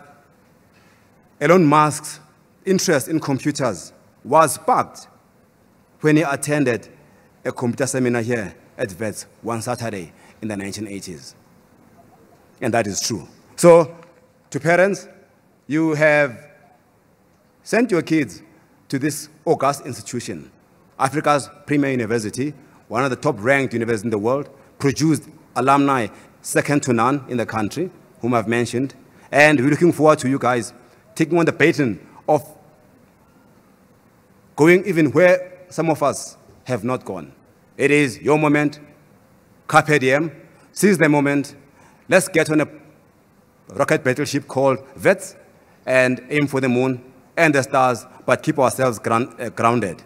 Elon Musk's interest in computers was sparked when he attended a computer seminar here at WITS one Saturday in the 1980s. And that is true. So, to parents, you have sent your kids to this august institution, Africa's premier university, one of the top-ranked universities in the world, produced alumni second to none in the country, whom I've mentioned, and we're looking forward to you guys taking on the baton of going even where some of us have not gone. It is your moment. Carpe diem. Seize the moment. Let's get on a rocket battleship called WITS and aim for the moon and the stars, but keep ourselves grounded.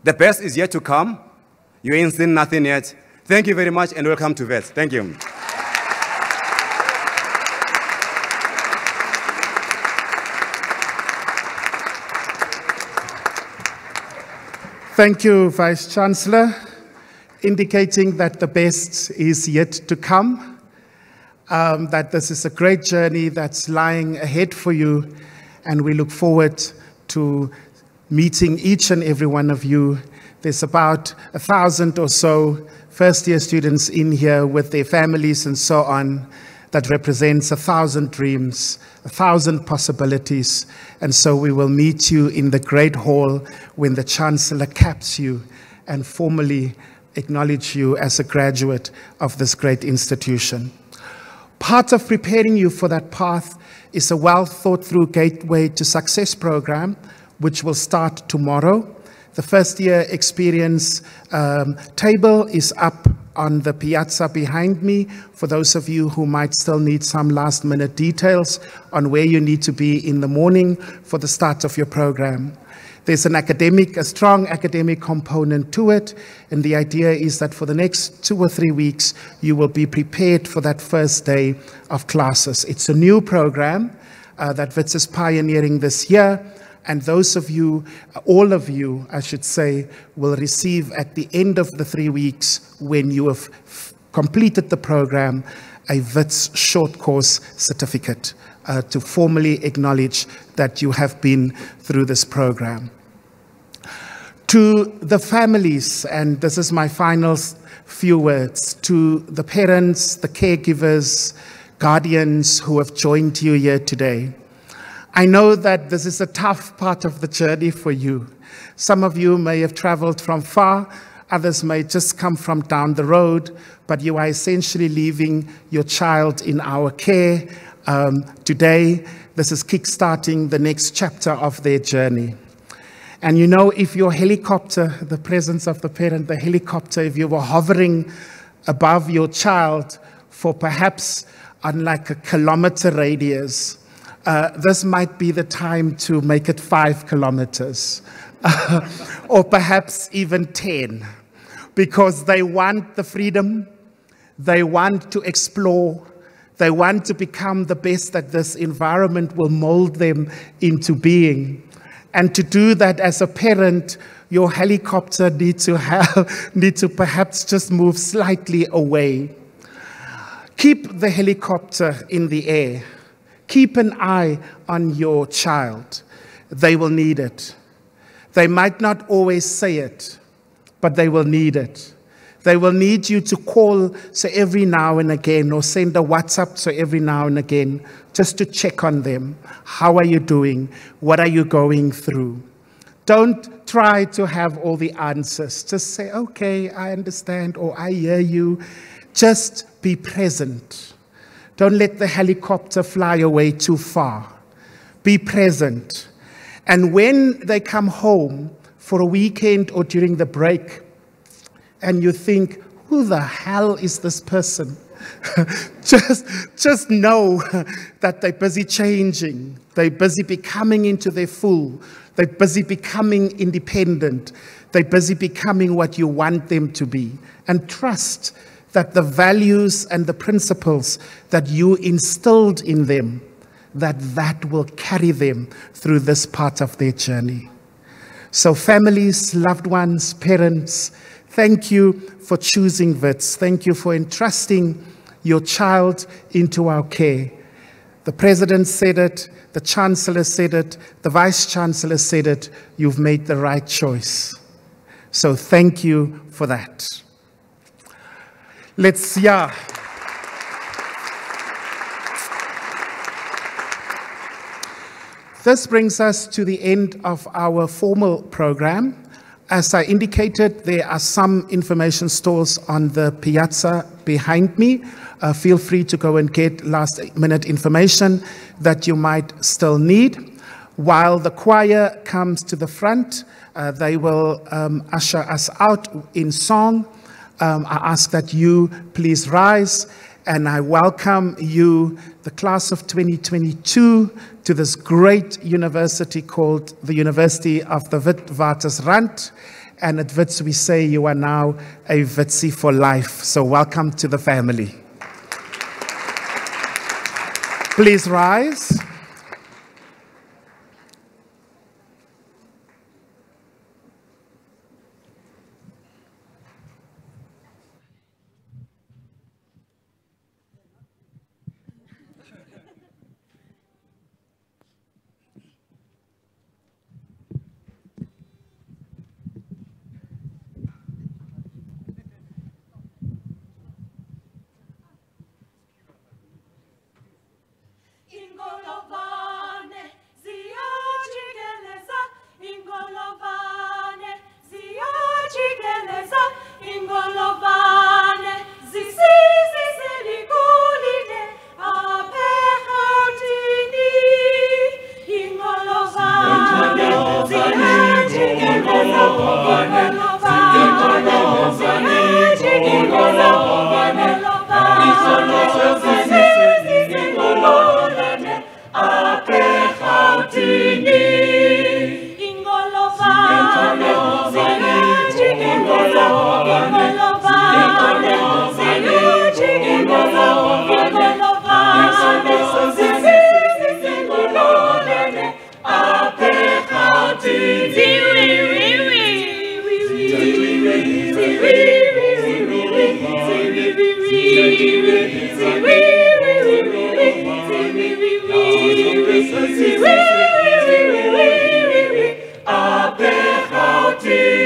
The best is yet to come. You ain't seen nothing yet. Thank you very much, and welcome to WITS. Thank you. Thank you, Vice Chancellor, indicating that the best is yet to come, that this is a great journey that's lying ahead for you, and we look forward to meeting each and every one of you. There's about 1,000 or so first-year students in here with their families and so on. That represents 1,000 dreams, 1,000 possibilities. And so we will meet you in the Great Hall when the Chancellor caps you and formally acknowledge you as a graduate of this great institution. Part of preparing you for that path is a well-thought-through Gateway to Success program, which will start tomorrow. The first-year experience table is up on the piazza behind me for those of you who might still need some last-minute details on where you need to be in the morning for the start of your program. There's a strong academic component to it, and the idea is that for the next 2 or 3 weeks, you will be prepared for that first day of classes. It's a new program that WITS is pioneering this year, and those of you, all of you, I should say, will receive at the end of the 3 weeks, when you have completed the program, a WITS short course certificate, to formally acknowledge that you have been through this program. To the families, and this is my final few words, to the parents, the caregivers, guardians who have joined you here today. I know that this is a tough part of the journey for you. Some of you may have traveled from far, others may just come from down the road, but you are essentially leaving your child in our care today. This is kickstarting the next chapter of their journey. And you know, if your helicopter, the presence of the parent, the helicopter, if you were hovering above your child for perhaps on like a kilometer radius, this might be the time to make it 5 kilometers, or perhaps even 10, because they want the freedom, they want to explore, they want to become the best that this environment will mold them into being. And to do that as a parent, your helicopter needs to perhaps just move slightly away. Keep the helicopter in the air. Keep an eye on your child. They will need it. They might not always say it, but they will need it. They will need you to call so every now and again, or send a WhatsApp so every now and again, just to check on them. How are you doing? What are you going through? Don't try to have all the answers. Just say, okay, I understand, or I hear you. Just be present. Don't let the helicopter fly away too far. Be present. And when they come home for a weekend or during the break, and you think, who the hell is this person? just know that they're busy changing. They're busy becoming into their full. They're busy becoming independent. They're busy becoming what you want them to be. And trust that the values and the principles that you instilled in them, that will carry them through this part of their journey. So families, loved ones, parents, thank you for choosing WITS. Thank you for entrusting your child into our care. The President said it, the Chancellor said it, the Vice Chancellor said it. You've made the right choice. So thank you for that. This brings us to the end of our formal program. As I indicated, there are some information stalls on the piazza behind me. Feel free to go and get last-minute information that you might still need. While the choir comes to the front, they will usher us out in song. I ask that you please rise, and I welcome you, the class of 2022, to this great university called the University of the Witwatersrand. And at WITS we say you are now a Witsie for life. So welcome to the family. Please rise. It